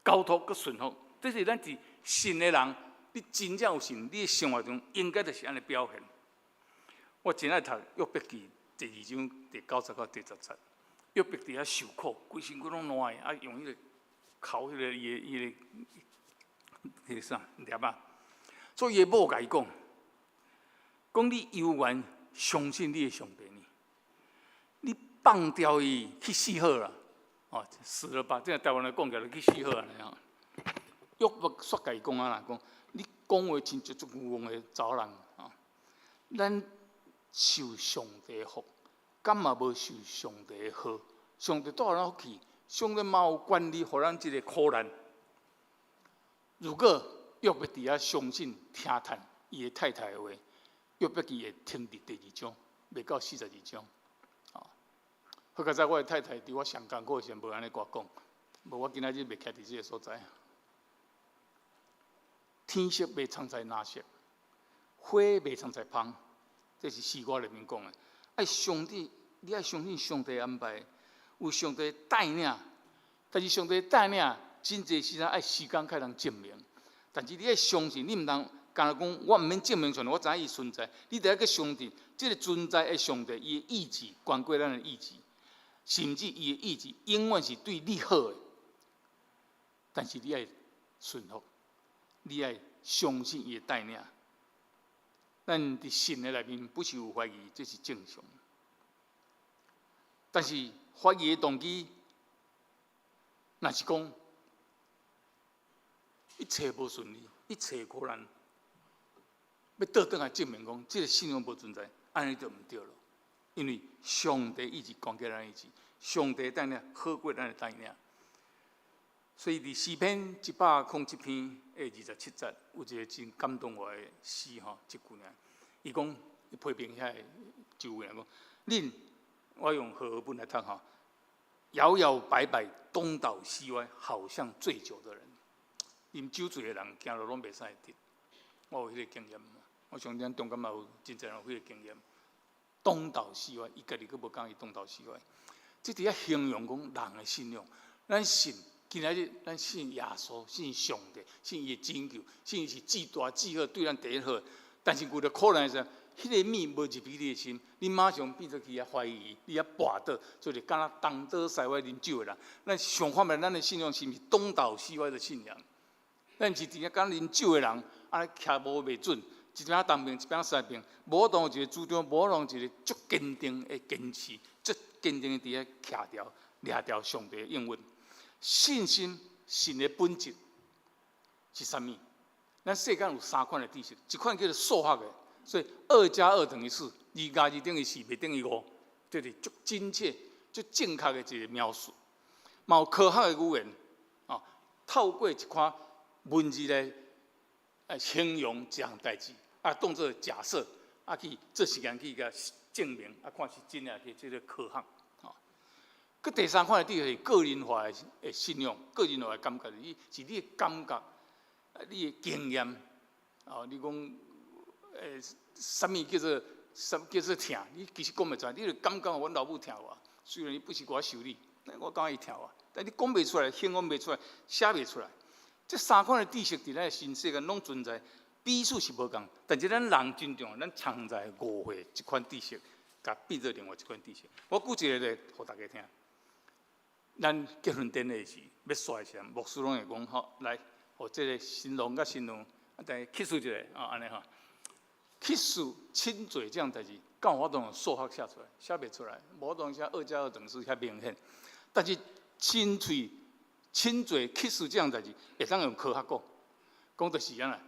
交托佮顺服，这是咱伫信的人，你真正有信，你的生活中应该就是安尼表现。我真爱读约伯记第2章第90到第10节，约伯伫遐受苦，规身躯拢烂的，用迄个烤迄个伊个啥粒啊，所以伊某甲伊讲，讲你犹原相信你的上帝呢？你放掉伊去死好了，哦，死了吧？这台湾人讲起来去死好了。约伯煞甲伊讲啊啦，讲你讲话真足有用的查某人啊！咱受上帝的福，敢嘛无受上帝的好？上帝带咱福气，上帝嘛有管理，互咱这个苦难。如果约伯伫遐相信听叹伊的太太的话，约伯记会停伫第2章，袂到42章。好佳在我的太太伫我上艰苦的时，无安尼甲我讲，无我今仔日袂徛伫这个所在。天色袂藏在哪色，花袂藏在芳，这是诗歌里面讲的。爱上帝，你爱相信上帝的安排，有上帝的带领，但是上帝的带领真侪时阵爱时间才能证明。但是你爱相信，你毋通。干那讲，我毋免证明出来，我知影伊存在。你得要去相信，这个存在的上帝，伊的意志关过咱的意志，甚至伊的意志永远是对你好的。但是你爱顺服，你爱相信伊的带领。咱伫信的内面不是有怀疑，这是正常。但是怀疑的动机，若是讲一切无顺利，一切苦难。要倒转来证明讲，这个信仰无存在，安尼就毋对了。因为上帝意志关过咱意志，上帝带领好过咱的带领。所以伫诗篇107篇的27节，有一个真感动我的诗吼，一句尔，伊讲伊批评遐个就有人讲，恁我用和合本来读吼，摇摇摆摆，东倒西歪，好像醉酒的人。啉酒醉的人，行路拢袂使直。我有迄个经验。我相信中间嘛有真侪人有迄个经验，东倒西歪，伊家己佫无讲伊东倒西歪。即伫遐形容讲人的信仰，咱信今仔日咱信耶稣，信上帝，信伊的拯救，信伊是至大至好，对咱第一好。但是为了苦难的时候，迄个米无入去你的心，你马上变做去遐怀疑，你遐跋倒，就是敢若东倒西歪啉酒的人。咱想看觅咱的信仰是毋是东倒西歪的信仰？咱是伫遐敢啉酒的人，安尼徛无袂准。一边东边，一边西边，无当一个主张，无当一个足坚定的坚持，足坚定的伫遐徛条、掠条上帝的应允。信心的本质是啥物？咱世间有3款的知识，一款叫做数学的，所以2+2等于4，2加2等于4，袂等于5，这是足精确、足正确的一个描述。嘛有科学的语言，透过一款文字来形容一项代志。当作假设，去做实验去甲证明，看是真诶，去这个科学。佮第3款的是个人化的信仰，个人化的感觉，是你的感觉，你的经验。你讲啥物叫做疼？你其实讲袂出来，你就感觉阮老母疼我，虽然伊不是我受理，但我感觉伊疼我，但你讲袂出来，形容袂出来，写袂出来。这3款的知识伫咱的新世界拢存在。笔数是无共，但是咱人真重要，咱藏在误会一款知识，甲变做另外一款知识。我举一个例，互大家听。咱结婚典礼时要刷时，牧师拢会讲，好来，互这个新郎甲新娘，等下kiss一下，安尼吼。去数亲嘴这样代志，敢有法度用数学写出来？写袂出来，无法度写2+2等于4遐明显。但是亲嘴、亲嘴、去数这样代志，会当用科学讲，讲就是安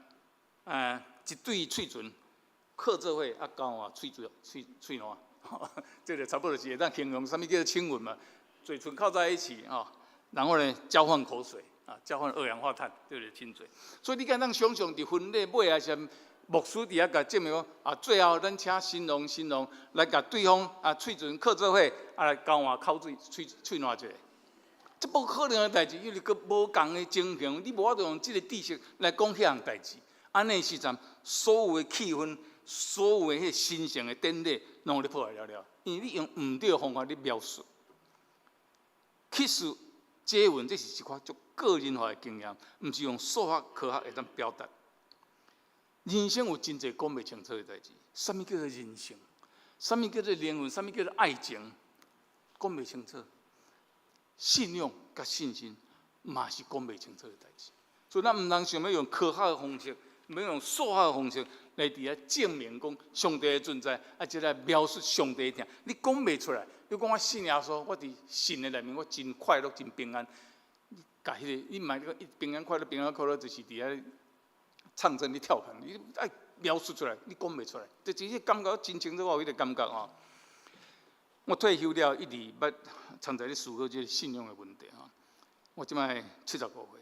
啦。一对嘴唇刻做伙啊，交换喙烂，这个差不多就是会当形容什么叫做亲吻嘛。嘴唇靠在一起啊，然后呢交换口水啊，交换二氧化碳，这就是亲嘴。所以你敢当想象伫婚礼尾啊，是牧师伫遐甲证明讲啊，最后咱请新郎来甲对方啊嘴唇刻做伙啊来交换口水喙烂者，这不可能的代志，因为佮无共的情形，你无法度用这个知识来讲遐样代志。安尼时阵，所有的气氛，所有的迄神圣的典礼，拢有咧破坏了，因为你用唔对的方法咧描述。其实接吻这是一款足个人化的经验，唔是用数学科学会当表达。人生有真侪讲袂清楚的代志，什么叫做人性？什么叫做灵魂？什么叫做爱情？讲袂清楚。信仰甲信心嘛是讲袂清楚的代志，所以咱唔通想要用科学的方式，唔要用数学的方式来伫遐证明讲上帝的存在，啊，即来描述上帝的听，你讲袂出来。你讲我信耶稣，我伫信的内面，我真快乐，真平安。你甲迄个，你唔系个平安快乐，平安快乐就是伫遐唱真你跳盘，你爱描述出来，你讲袂出来。这只是感觉真清楚，我有迄个感觉吼。我退休了，一直捌常在咧思考这个信仰的问题吼。我即摆75岁，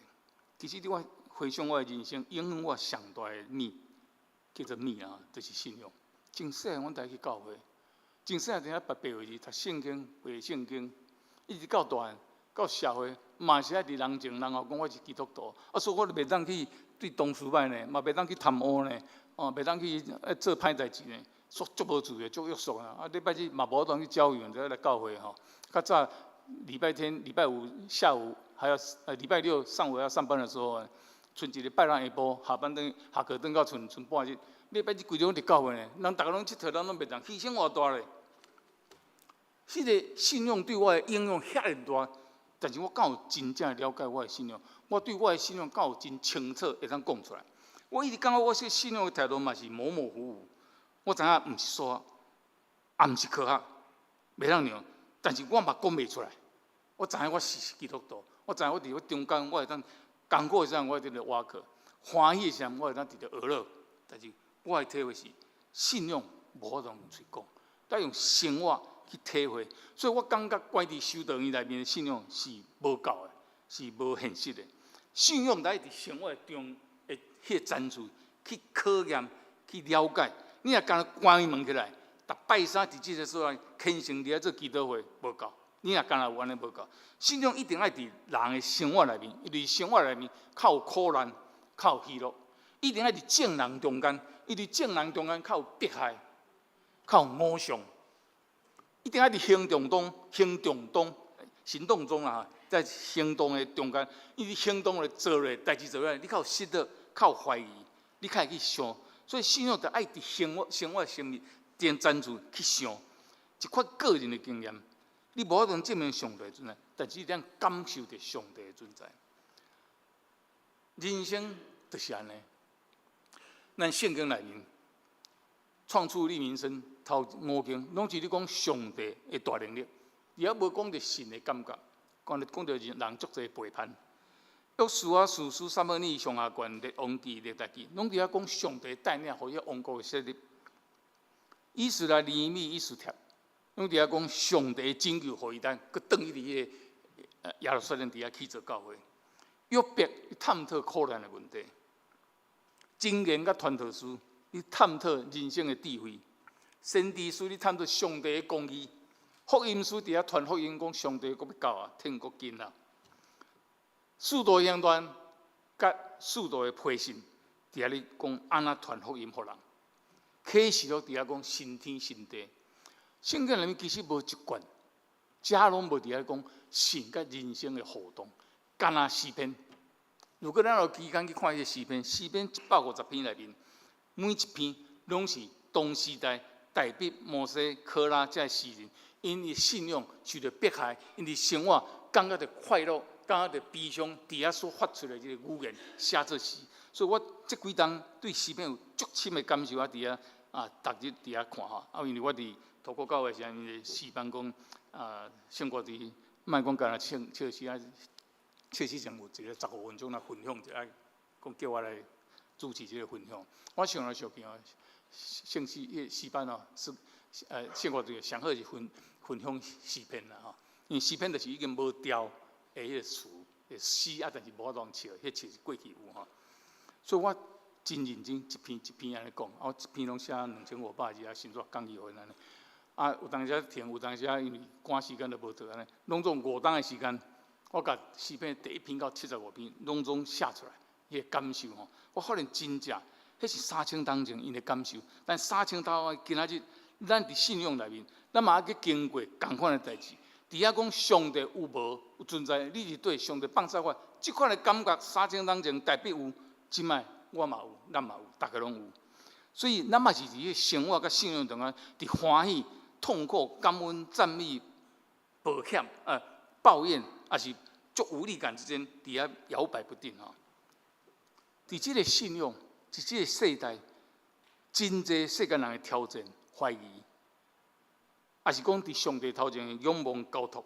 其实我回想我的人生，影响我上大的秘，叫做秘啊，就是信仰。真细汉，阮第一去教会。真细汉伫遐白位置读圣经、背圣经，一直到大到社会，嘛是爱伫人前人后讲我是基督徒，啊，所以我就袂当去对同事歹呢，嘛袂当去贪污呢，哦，袂当去做歹代志呢，足无自由、足约束啊。啊，礼拜日嘛无当去教育，就来教会吼。较早礼拜天、礼拜五下午还要礼拜六上午要上班的时候，剩一个拜六下晡下班下课等到剩半日，礼拜日规日伫教会呢，人逐个拢佚佗，人拢袂当，牺牲偌大咧。迄个信仰对我的影响遐尔大，但是我敢有真正了解我的信仰？我对我的信仰敢有真清楚会当讲出来？我一直感觉我这信仰的态度嘛是模模糊糊。我知影毋是数学，也毋是科学，袂当样。但是我嘛讲袂出来。我知影我是基督徒，我知影我伫我中间，我会当艰苦的时阵，我会伫瓦课；欢喜的时阵，我会当伫咧娱乐。但是我的体会是，信仰无法度用嘴讲，要用生活去体会。所以我感觉关伫修道院内面的信仰是无够的，是无现实的。信仰来伫生活中的迄个层次去考验、去了解。你若干关门起来，逐拜三伫即个所在虔诚伫遐做祈祷会，无够。你若干有安尼无够，信仰一定爱伫人的生活内面，因为生活内面较有苦难，较有喜乐，一定爱伫正人中间，因为正人中间较有迫害，较有偶像，一定爱伫行动中啊，在行动的中间，因为行动的做咧代志做咧，你较有失落，较有怀疑，你较会去想，所以信仰就爱伫生活生命点专注去想，一块个人的经验。你无法度证明上帝的存在，但是你能感受到上帝的存在。人生就是安尼。咱圣经内面创出立民生头5经，拢是咧讲上帝的大能力，而也无讲到神的感觉，讲到人足侪背叛。约书亚、士师、撒母耳、上下卷、列王记、历代记，拢伫遐讲上帝带领互迄王国的设立。以斯拉、尼米、以斯帖。拢伫遐讲上帝拯救互伊咱，佮转去伫迄个耶路撒冷伫遐去做教会。约伯探讨苦难的问题，箴言甲传道书，伊探讨人生的智慧。先知书你探讨上帝的公义，福音书伫遐传福音，讲上帝国要到啊，天国近啊。使徒行传甲使徒的批信，伫遐咧讲安怎传福音互人。启示录伫遐讲新天新地。圣经里面其实无一卷，遮拢无伫遐讲神甲人生的互动，干那诗篇。如果咱有时间去看迄诗篇150篇内面，每一篇拢是同时代代笔摩西、科拉这诗人，因为信仰受到迫害，因为生活感觉到快乐，感觉到悲伤，伫遐所发出来这个语言写作诗。所以我这几冬对诗篇有足深的感受啊！伫遐逐日伫遐看吼。因为我伫土国教会时，因为示范讲圣国伫莫讲干那笑死啊，笑死前有一个15分钟来分享一下，讲叫我来主持这个分享。我想来想去哦，圣诗班哦是圣国这上好是分享诗篇啦吼，因为诗篇就是已经无调的迄个词。诗啊，但是无法当笑，迄词是过去有吼。所以我真认真一篇一篇安尼讲，我一篇拢写2500字啊，甚至讲2分安尼。有当时停，有当时因为赶时间都无得安尼，拢总5档的时间，我甲诗篇第1篇到75篇，拢总写出来，伊个感受吼，我发现真正，迄是3000当前因的感受，但3000当今仔日，咱伫信仰内面，咱嘛要去经过同款的代志。伫遐讲上帝有无有存在，你是对上帝放杀法，即款的感觉3000当前代表有，即摆我嘛有，咱嘛有，大家拢有。所以咱嘛是伫迄生活甲信仰中啊，伫欢喜、痛苦、感恩、赞美、抱歉、抱怨，也是足无力感之间，伫遐摇摆不定吼。伫即个信仰，伫即个世代，真侪世间人的挑战、怀疑。也是讲伫上帝头前的仰望交托，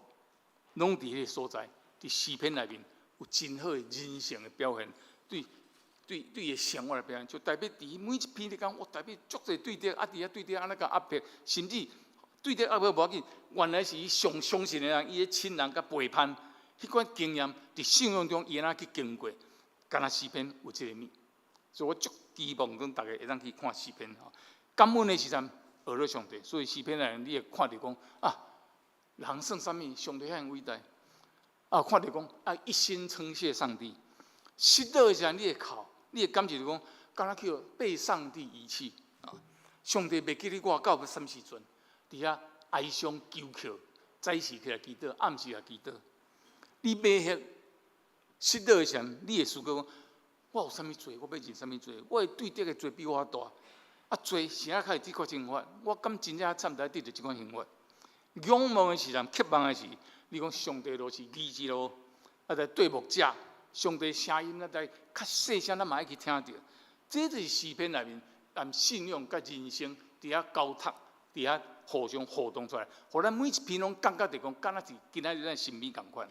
拢伫迄个所在，伫诗篇内面有真好的人性的表现，对个生活的表现，就代表伫每一篇里讲，我代表足侪对敌，伫遐对敌安尼甲压迫，甚至对敌压迫无要紧，原来是伊上相信的人，伊的亲人甲背叛，迄款经验伫信仰中伊安怎去经过，敢若诗篇有即个物，所以我足期望讲大家会当去看诗篇吼，感恩的时阵。学了上帝，所以诗篇内你会看到讲人算啥物？上帝遐伟大看到讲一心称谢上帝。失落的时候，你会哭，你会感觉到讲，敢若叫被上帝遗弃上帝袂记得我到什么时阵？伫遐哀伤求求，早时起来祈祷，暗时来祈祷。你袂晓失落的时候，你会思考讲，我有啥物罪？我要认啥物罪？我对敌的罪比我大。罪是啊，开始得到惩罚。我敢真正惨在得到这款刑罚。仰望的时阵，渴望的是，你讲上帝路是医治路，在对牧者，上帝声音在较细声，咱嘛爱去听到。这就是诗篇内面，按信仰甲人生伫遐交托，伫遐互相互动出来，互咱每一篇拢感觉着讲，敢若是今仔日咱身边共款。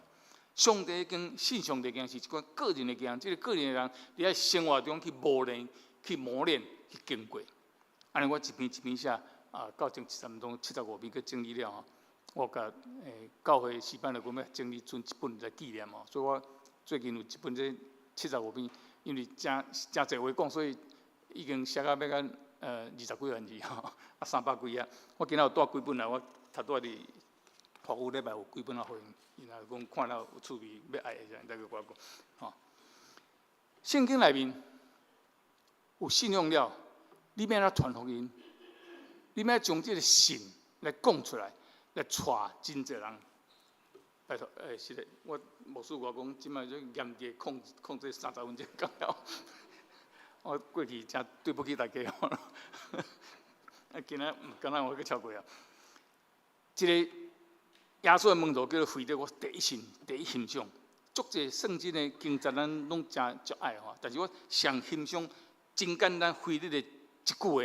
上帝经信上帝经是一款个人的经，这个个人的人伫遐生活中去磨练、去磨练、去经过。安尼我一篇一篇写，到前13章75篇去整理了吼。我甲教会诗班的我要整理出一本来纪念吼，所以我最近有一本这75篇，因为真侪话讲，所以已经写到要到20几万字吼，300几啊。我今仔有带几本来，我头拄仔伫服务礼拜有几本啊，互因若讲看了有趣味，要爱的再去我讲吼。圣经内面有信用了。你要怎传福音？你要将这个信来讲出来，来带真侪人。拜托，是的，我牧师我讲，即摆就严格控制30分钟讲了。我过去真对不起大家哦。今仔刚才我去超过啊。一个耶稣的门徒叫做腓力，我第一欣赏。足侪圣经的经节咱拢真足爱吼，但是我上欣赏真简单腓力的。一句话，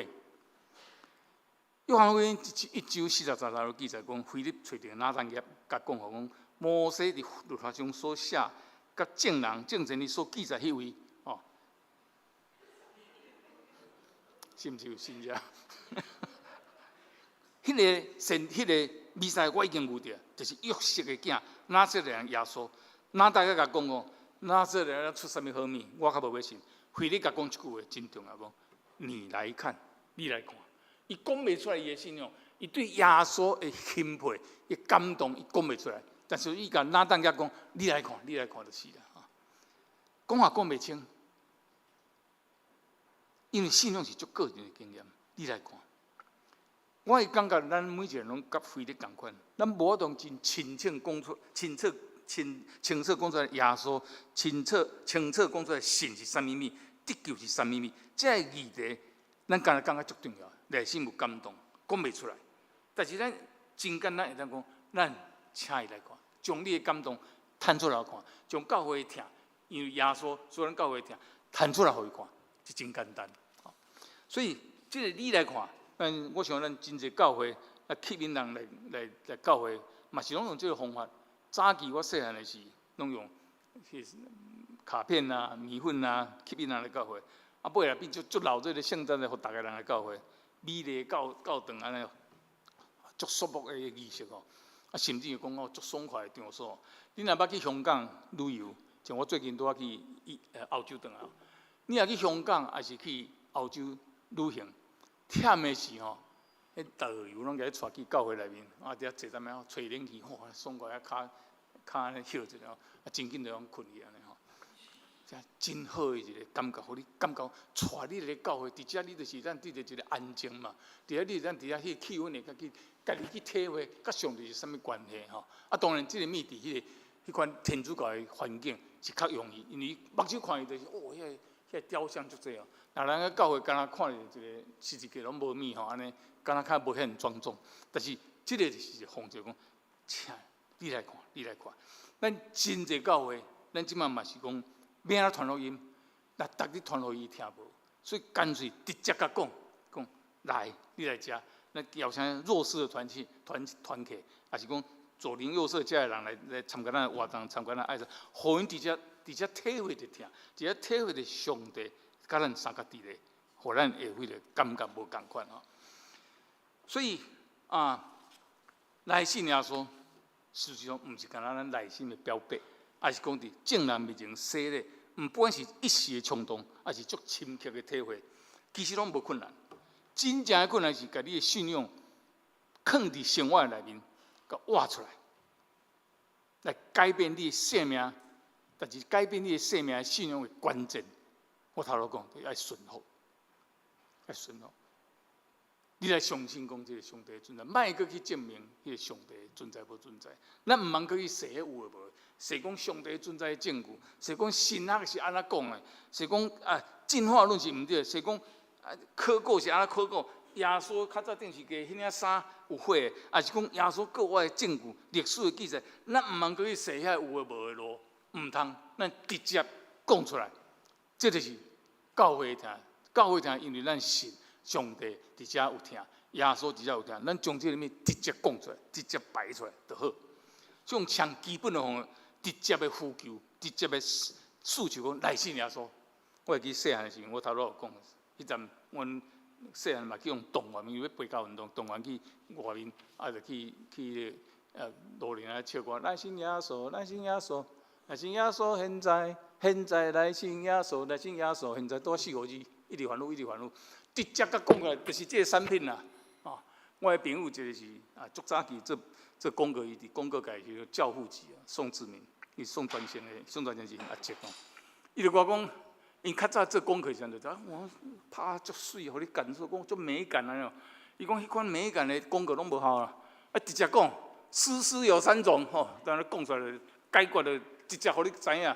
约翰福音1章43节记载讲，腓力找到拿但业，甲讲互讲，摩西伫律法中所写，甲证人所记载迄位，是毋是有信者？迄个弥赛我已经有着，就是约瑟的囝，拿撒勒人耶稣。拿大家甲讲哦，拿撒勒人出啥物好物，我较无要信。腓力甲讲一句话真重要，讲。你来看，你来看，伊讲袂出来伊的信仰，伊对耶稣的钦佩、伊感动，伊讲袂出来。但是伊甲拿但业讲，你来看，就是啦。讲也讲袂清，因为信仰是足个人的经验。你来看，我会感觉咱每一个人拢甲腓力同款，咱无法度真清楚讲出来耶稣，清楚讲出来神是啥物物。得救是啥物物？这个议题，咱感觉足重要，内心有感动，讲袂出来。但是咱真简单会当讲，咱请伊来看，将你的感动摊出来看，将教会听，因为耶稣所以咱教会听，摊出来互伊看，是真简单。所以，这个你来看，我想咱真侪教会，吸引人来教会，嘛是拢用这个方法。早期我细汉的时，拢用卡片啊、米粉啊，吸引人来教会。啊，尾来变足老这个圣诞的，互大家人来教会，美丽教堂安尼，足肃穆的仪式哦。啊，甚至讲哦，足爽快的场所。你若捌去香港旅游，像我最近拄仔去澳洲转来，你若去香港，还是去澳洲旅行，忝的是吼，迄导游拢甲你带去教会内面，啊，伫遐坐在咩吹冷气，哇，爽快啊，骹安尼歇一下，啊，真紧就通困去安尼吼。真好的一个感觉，互你感觉带你来教会，伫遮你就是咱对着一个安静嘛，伫遐你咱伫遐迄个气氛会家己去体会，甲上帝是啥物关系吼？啊，当然这个面伫迄款天主教的环境是较容易，因为目睭看伊就是哦，遐雕像足济哦。若人个教会敢若看着一个十字架拢无物吼，安尼敢若较无遐庄重。但是这个就是奉着讲，请你来看，你来看。咱真侪教会，咱即满嘛是讲。免啊传福音，那逐日传福音听无，所以干脆直接甲讲，来，你来遮，那邀请弱势的团体，也是讲左邻右舍遮的人来参加咱的活动，参加咱爱的，互因直接体会着听，直接体会着上帝甲咱三角地咧，互咱会会着感觉无共款哦。所以来信耶稣，实际上毋是干那咱内心的表白。也是讲伫正人面前说咧，毋管是一时的冲动，还是足深刻的体会，其实拢无困难。真正的困难是甲你的信仰放伫生活内面，甲挖出来，来改变你的生命。但是改变你的生命的信仰的关键，我头路讲，要顺服，要顺服。你来相信讲这个上帝的存在，莫阁去证明迄个上帝的存在无存在。咱毋通阁去说迄有诶无，说讲上帝存在的证据，说讲神学是安怎讲诶，说讲进化论是毋对，说讲考古是安怎考古，耶稣较早顶是加迄领衫有火诶，也是讲耶稣国外的证据、历史的记载，咱毋通阁去说遐有诶无诶路，毋通，咱直接讲出来，这就是教会听，教会听，因为咱信。上帝伫遮有听，耶稣伫遮有听，咱将这个物直接讲出来，直接摆出来就好。这种上基本的方法，直接的呼求，直接的诉求讲来信耶稣。我会记细汉的时候，我头拄有讲，迄阵阮细汉嘛去用动员，因为要背教运动，动员去外面，就去路林啊唱歌，来信耶稣，来信耶稣，来信耶稣，现在来信耶稣，来信耶稣，现在多4、5字，一直反复，一直反复。直接甲讲出来，就是这个产品啦。我的朋友一个是足早期做广告，伊伫广告界叫教父级宋志明，伊宋传贤是阿叔哦。伊就我讲，因较早做广告时阵就我拍足水，互你感受讲足美感安尼。伊讲迄款美感的广告拢无效啦，直接讲诗有3种吼，当然讲出来解决了，直接互你知影。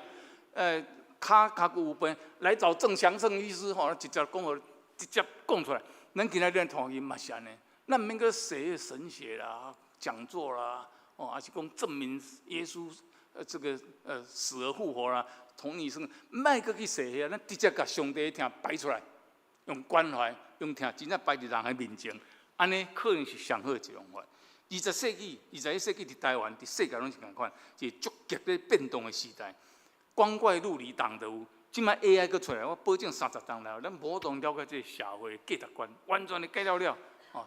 骹骨有病来找郑祥胜医师吼，直接讲互。直接讲出来，咱今仔日传福音嘛是安尼，咱毋免阁写神学啦、讲座啦，还是讲证明耶稣这个死而复活啦，同你生，莫阁去写遐，咱直接甲上帝听摆出来，用关怀，用听，真正摆伫人的面前，安尼可能是上好一种方法。20世纪、21世纪伫台湾、伫世界拢是共款，一个足剧烈变动的时代，光怪陆离党都有。即摆 AI 佫出来，我保证30档来，咱无同了解这个社会价值观，完全的改了。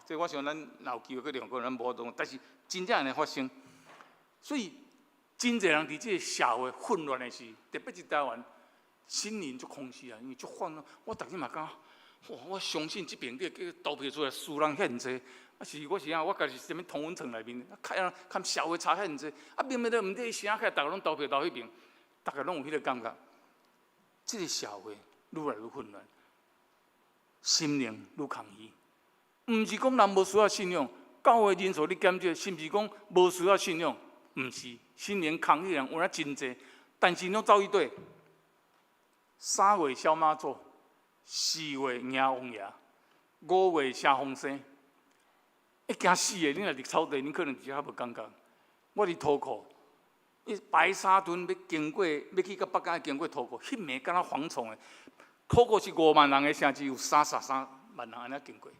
这我想咱若有机会去了解，咱无同，但是真正会发生。所以真侪人伫这个社会混乱的时，特别是台湾，心灵足空虚啊，因为足烦恼。我逐日嘛讲，我相信这边叫投票出来，输人遐济。我是我家是啥物同温层内面，看社会差遐济，明明都毋对声起来，逐个拢投票投迄边，逐个拢有迄个感觉。这个社会愈来愈混乱，心灵愈空虚。毋是讲人无需要信仰，教会人数你减少，是毋是讲无需要信仰？毋是，心灵空虚人有影真济，但是拢走一对。3月小马座，4月迎王爷，5月谢风生。惊死的！你若伫草地，你可能一下无感觉。我伫土库。白沙屯要经过，要去到北港经过土库，迄暝敢若蝗虫的。土库是5万人的城市，有3万人安尼经过。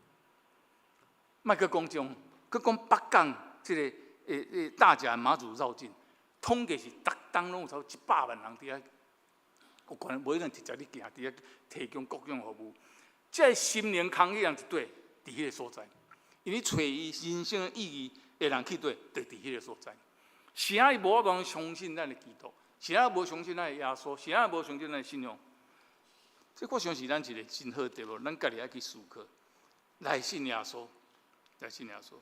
莫去讲中，去讲北港即个大甲马祖绕境，统计是逐冬拢有超100万人伫遐，有可能每个人直接咧行伫遐提供各种服务。这心灵空虚人一对伫迄个所在，因为找伊人生的意义的人去对，就伫迄个所在。是啊，伊无法讲相信咱的基督，是啊，无相信咱的耶稣，是啊，无相信咱的信仰。这我想是咱一个真好的题目，咱家己爱去思考。来信耶稣，来信耶稣。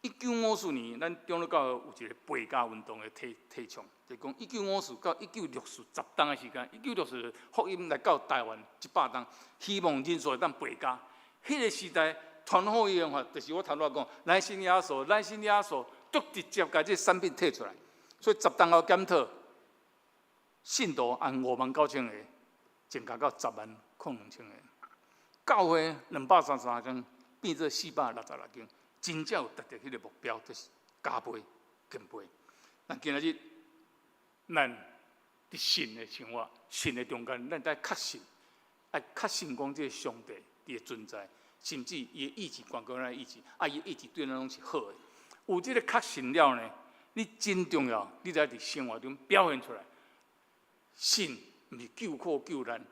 1954年，咱中国教育有一个培家运动的提倡，就是讲1954到1960 10冬的时间，1960福音来到台湾100冬，希望人数会当培家。迄个时代传福音的方法，就是我头拄讲，来信耶稣，来信耶稣，都直接把这产品摕出来。所以10冬后检讨，信徒按59000个。增加到10万2000个，教会233间变做466间，真正有达到迄个目标，就是加倍、减倍。但今仔日，咱伫神的生活、神的中间，咱在确信，爱确信讲这个上帝伊的存在，甚至伊的意志关乎咱的意志，伊的意志对咱拢是好的。有这个确信了呢，你真重要，你在伫生活中表现出来，信。毋是救苦救难，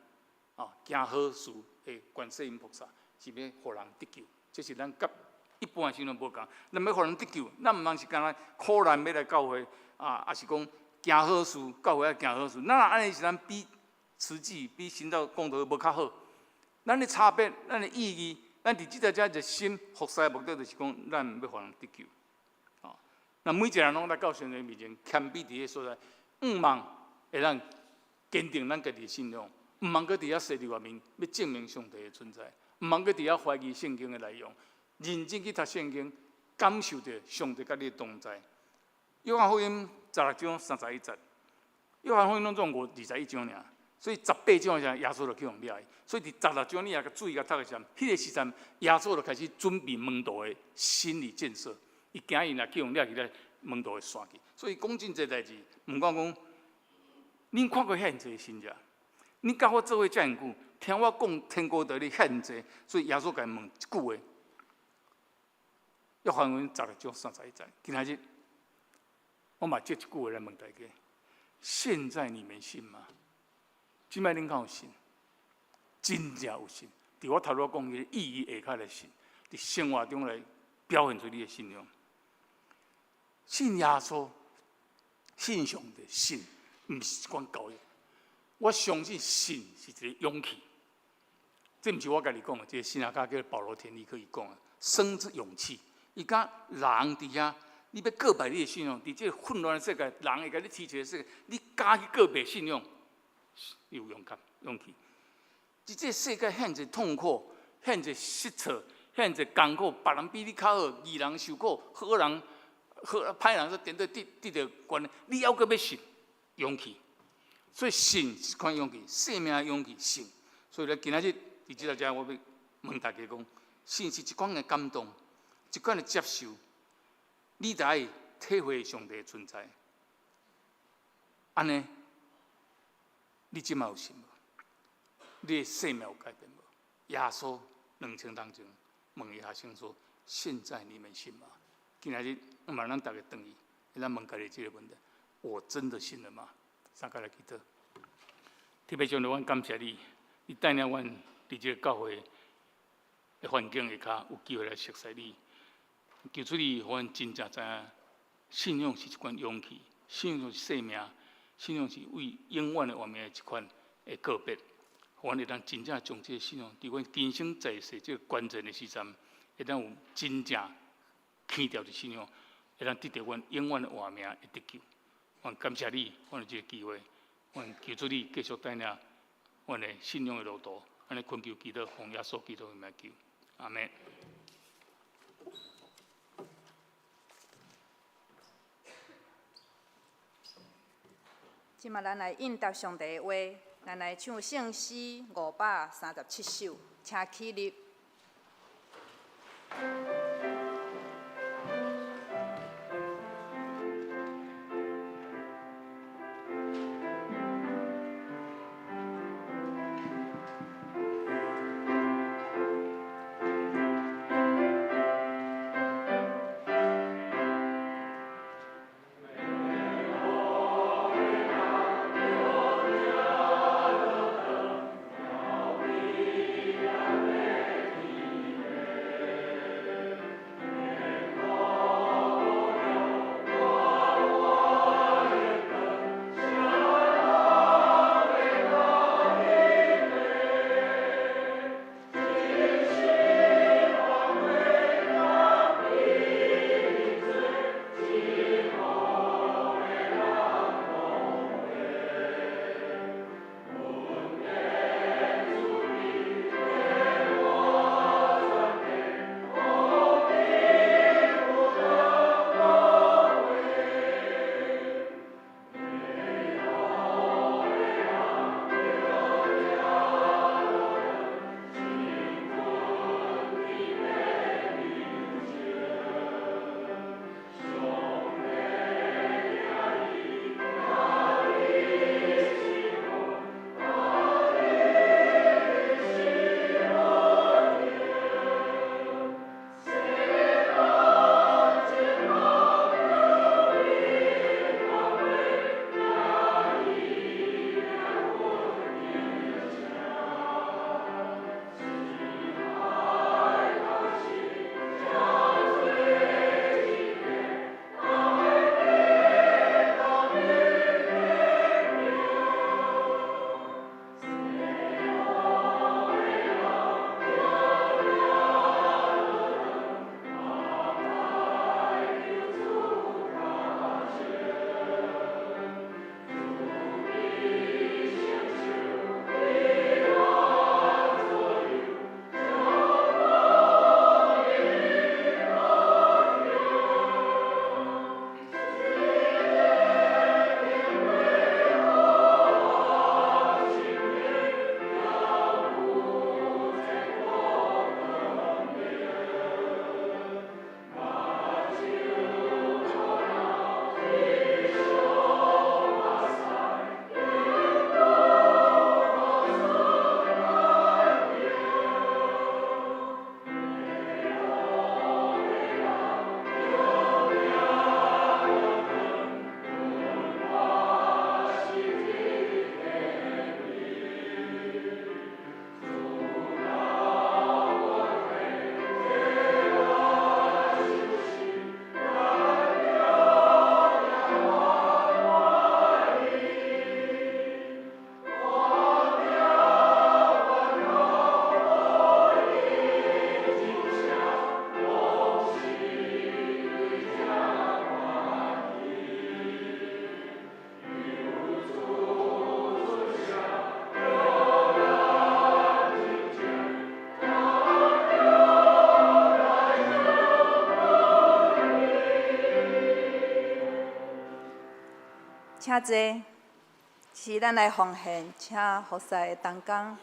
行好事的观世音菩萨是要互人得救，这是咱甲一般的信徒无共。咱要互人得救，咱毋通是干那苦难要来教会，也是讲行好事，教会要行好事。咱安尼是咱比实际比神道讲道无较好。咱的差别，咱的意义，咱伫即个热心服侍的目的，就是讲咱要互人得救。那每一个人拢来到上帝面前，谦卑伫个所在，毋望会让。坚定咱家己的信仰，毋通搁伫遐世里外面要证明上帝的存在，毋通搁伫遐怀疑圣经的内容，认真去读圣经，感受着上帝甲你的同在。约翰福音16章31节，约翰福音拢总21章尔，所以18章的时耶稣就去用掠伊。所以伫16章你也甲注意甲读一下，迄个时阵耶稣就开始准备门徒的心理建设，伊惊伊若去用掠去咧门徒的线去。所以讲真侪代志，毋管讲。恁看过遐济信者，恁甲我做伙遮尔久，听我讲天国道理遐济，所以耶稣甲伊问一句话：约翰福音16章31节，今仔日我嘛借一句话来问大家：现在你们信吗？即摆恁敢有信？真正有信？伫我头拄讲迄个意义下骹来信，伫生活中来表现出你的信仰。信耶稣，信上帝，信。毋是一款教育，我相信信是一个勇气。这毋是我家己讲的，这个神学家叫保罗田利克伊讲的，生之勇气。伊讲人伫遐，你要告白你的信仰，伫这个混乱的世界，人会甲你提起的世界，你敢去告白信仰，有勇气。伫这个世界遐济痛苦，遐济失措，遐济艰苦，别人比你较好，义人受苦，好人歹人说点对得到关，你还阁要信？勇气，所以信是款勇气，生命的勇气，信。所以咧，今仔日伫即个遮，我要问大家讲，信是一款的感动，一款的接受，你就爱体会上帝的存在。安尼，你即马有信无？你的生命有改变无？耶稣2000当前问伊学生说：“现在你们信吗？”今仔日我嘛咱大家等伊，咱问家己即个问题。我真的信了吗？三个来祈祷。特别上帝，阮感谢你，你带领阮伫这个教会的环境下，有机会来熟悉你。求主你，互阮真正知影，信仰是一款勇气，信仰是生命，信仰是为永远的活命的一款的告别。互阮会当真正将这个信仰，伫阮今生在世这个关键的时阵，会当有真正起掉的信仰，会当得到阮永远的活命的得救。我感谢你，我有这个机会，我求主你继续带领我的信仰的路途，安尼恳求祈祷，奉耶稣基督的名求，阿门。即马咱来应答上帝的话，咱来唱圣诗537首，请起立。请坐，是咱来奉献，请服侍的同工。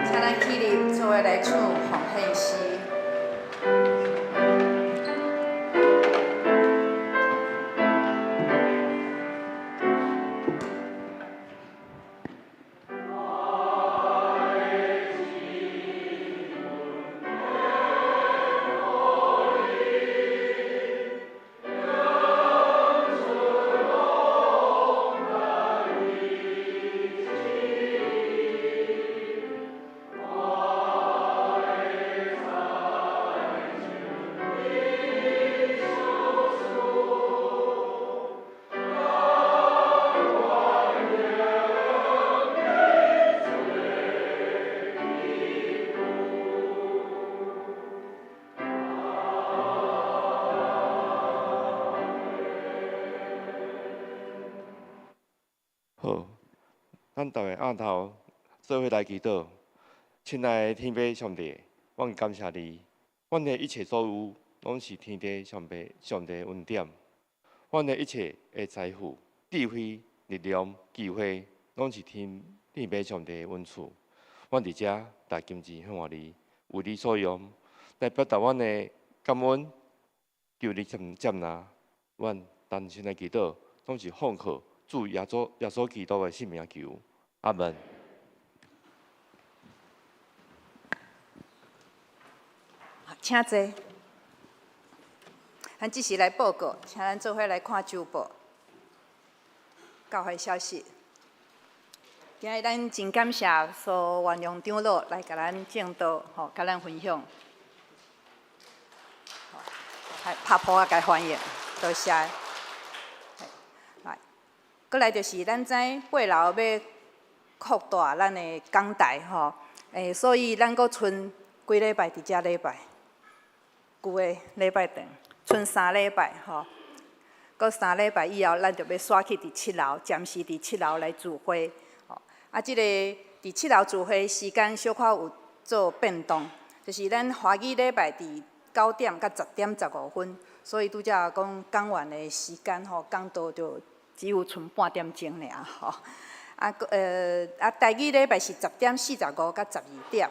请咱起立，做伙来唱奉献诗。好，咱大家按头做伙来祈祷。亲爱的天父上帝，阮感谢你，阮的一切所有拢是天地上帝恩典。阮的一切的财富、智慧、力量、机会，拢是天父上帝的恩赐。阮伫遮拿金钱向你，为你所用，来表达阮的感恩，求你接纳。阮单身的祈祷，拢是奉靠主耶稣基督的圣名求，阿门。请坐。咱即时来报告，请咱做伙来看周报。教会消息。今日咱真感谢所原谅长老来甲咱正道，甲咱分享。拍破啊，甲欢迎，多谢。来，过来就是咱知八楼要扩大咱的讲台所以咱阁剩几礼拜伫遮礼拜，旧的礼拜长，剩3礼拜阁3礼拜以后，咱就要刷去伫7楼，暂时伫7楼来聚会。即个伫7楼聚会时间小可有做变动，就是咱华语礼拜伫9点到10点15分，所以拄则讲讲完的时间讲到就只有剩半点钟尔台语礼拜是10点45到12点，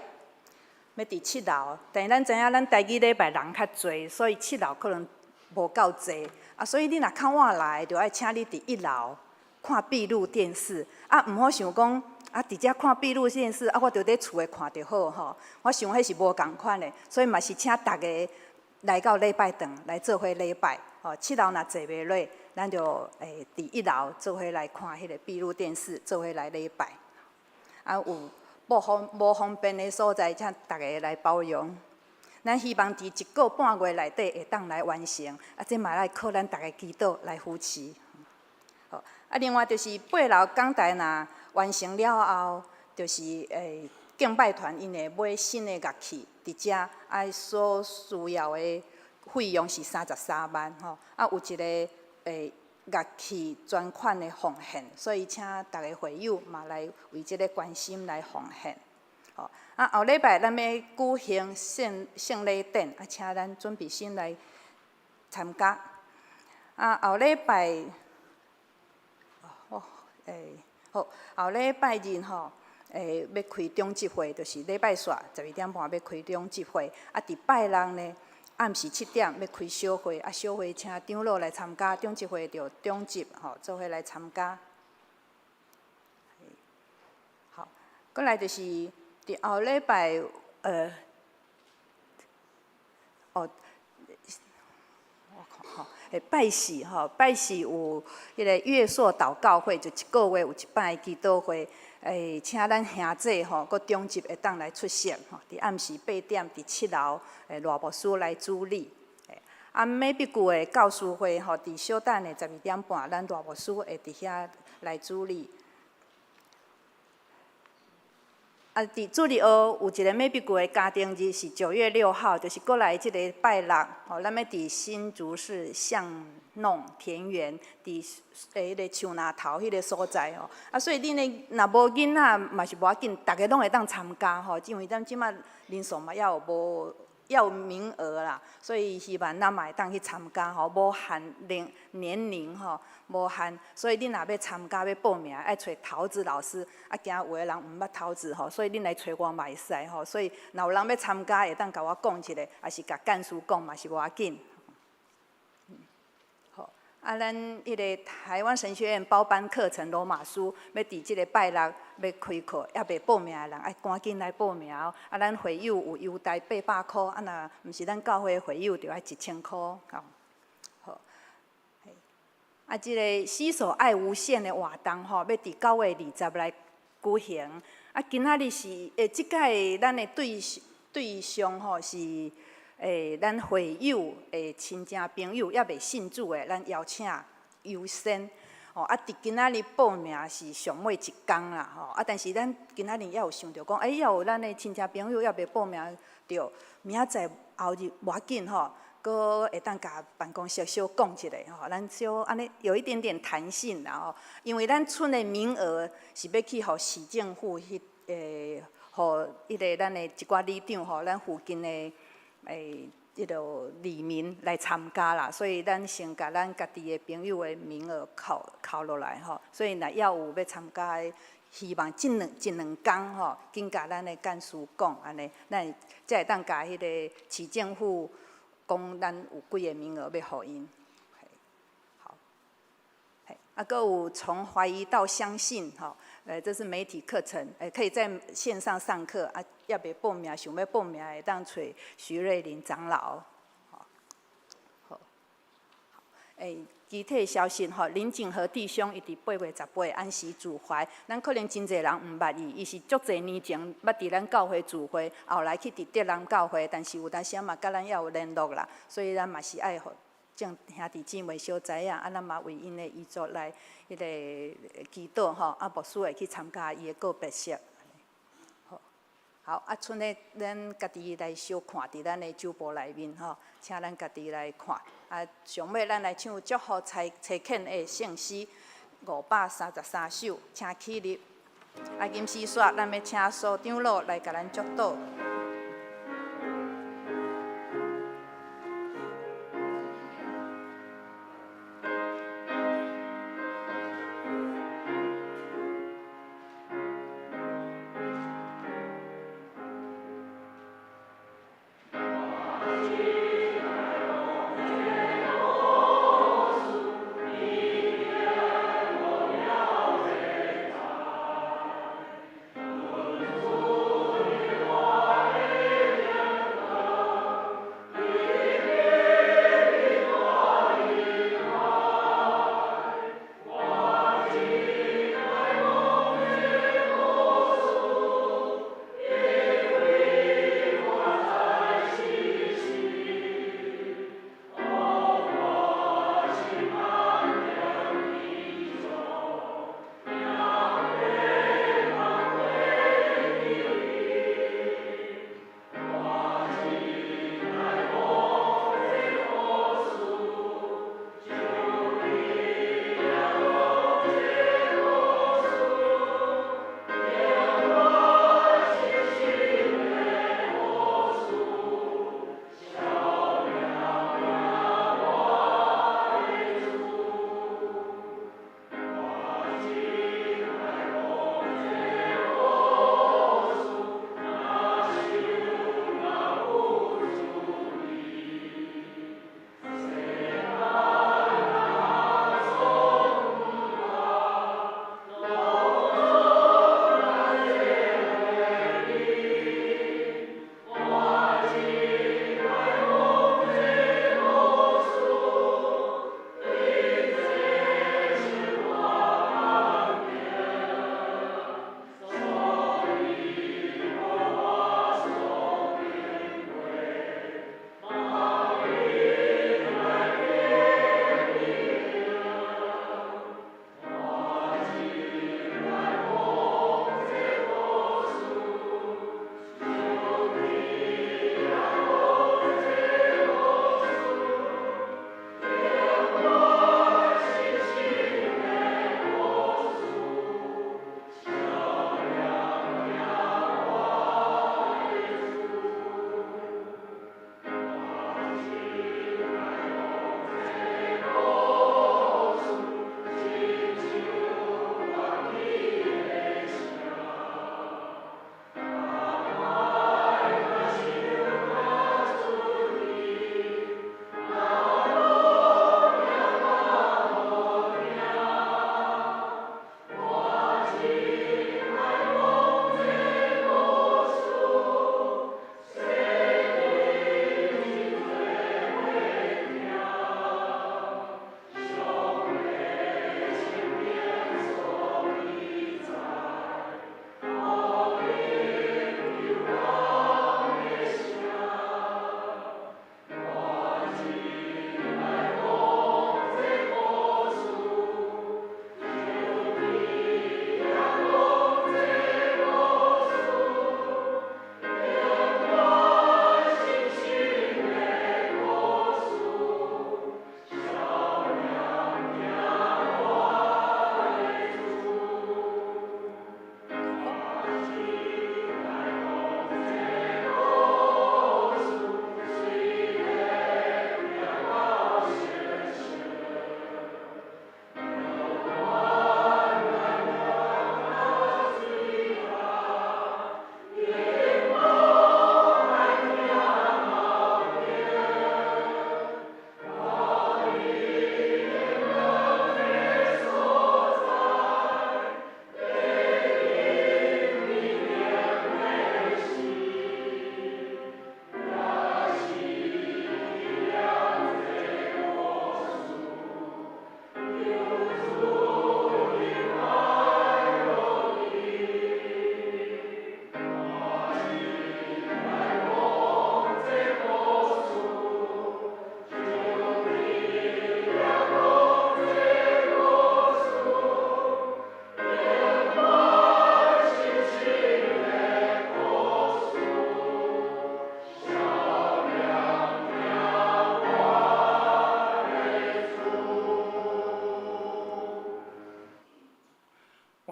要伫7楼。但是咱知影咱台语礼拜人较侪，所以7楼可能无够侪所以你若较晚来，就爱请你伫1楼看闭路电视毋好想讲伫遮看闭路电视我着伫厝诶看就好我想迄是无共款的，所以嘛是请大家来到礼拜堂来做伙礼拜7楼若坐袂落，咱就伫1楼做伙来看迄个闭路电视，做伙来礼拜有无方便的所在，请大家来包容。咱希望伫1个半月内底会当来完成，这嘛来靠咱大家祈祷来扶持。另外就是8楼讲台若完成了后，就是敬拜团因会买新的乐器伫遮，所需要的费用是33万有一个乐器专款的奉献，所以请大家会友嘛来为这个关心来奉献。后礼拜咱要举行圣礼典，请咱准备心来参加。后礼拜，好，后礼拜日吼，要开中集会，就是礼拜煞12点半要开中集会。伫拜六呢，暗时7点要开小会，小会请长老来参加，中集会就中集做伙来参加。好，过来就是伫后礼拜，拜四拜四有迄个月朔祷告会，就一个月有一摆祈祷会。请咱兄弟搁中集会当来出席伫暗时8点伫7楼罗牧师来主理。每必句的教师会伫小等的12点半，咱罗牧师会伫遐来主理。伫主日学有一个美必句的家庭日是9月6号，就是过来即个拜六，咱要伫新竹市巷弄田园，伫迄个树林头迄个所在所以恁的若无囡仔嘛是无要紧，大家拢会当参加因为咱即马人数嘛要有名额啦，所以希望咱嘛会当去参加无限年龄无限，所以恁若要参加要报名，爱找桃子老师。惊有的人毋捌桃子所以恁来找我嘛会使所以若有人要参加，会当甲我讲一下，也是甲干事讲嘛是无要紧。咱迄个台湾神学院包班课程罗马书要伫即个拜六要开课，还未报名的人爱赶紧来报名咱会友有优待800块，若毋是咱教会会友，就要1000块好。即个洗手爱无限的活动要伫9月20来举行。今仔日是即届咱的对象是。咱会友亲戚朋友还未信主的，咱邀请优先。伫今仔日报名是上尾一天啦，但是咱今仔日也有想着讲，还有咱的亲戚朋友还未报名着，明仔载后日无要紧搁会当甲办公室小讲一下咱小安尼有一点点弹性啦因为咱剩的名额是要去互市政府互迄个咱的一寡里长咱附近的。迄个里民来参加啦，所以咱先甲咱家己的朋友的名额扣落来所以若要有要参加的，希望一两天紧甲咱的干事讲安尼，咱才会当甲迄个市政府讲咱有几个名额要互因。好，搁有从怀疑到相信这是媒体课程，可以在线上上课要未报名，想要报名会当找徐瑞麟长老。好，具体消息林景和弟兄伊伫8月18安息主怀，咱可能真侪人毋捌伊，伊是足侪年前捌伫咱教会主会，后来去伫德南教会，但是有当时嘛甲咱也有联络啦，所以咱嘛是爱互正兄弟姊妹小知影，咱嘛为因的遗作来迄个祈祷牧师会去参加伊的告别式。好，剩的咱家己来小看伫咱的周报内面请咱家己来看。上尾咱来唱祝福蔡肯的圣诗533首，请起立。今时煞，咱要请苏长老来甲咱祝祷。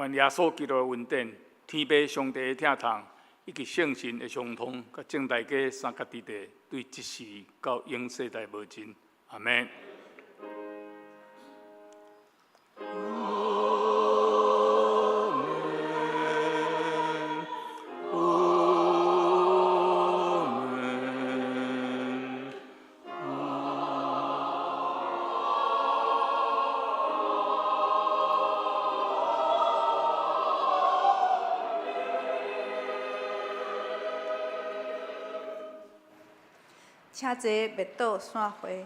愿耶稣基督的恩典、天父上帝的疼痛，以及圣神的相通，甲正大家三角地带，对即时到永世代无尽。阿门。请坐，灭倒散会。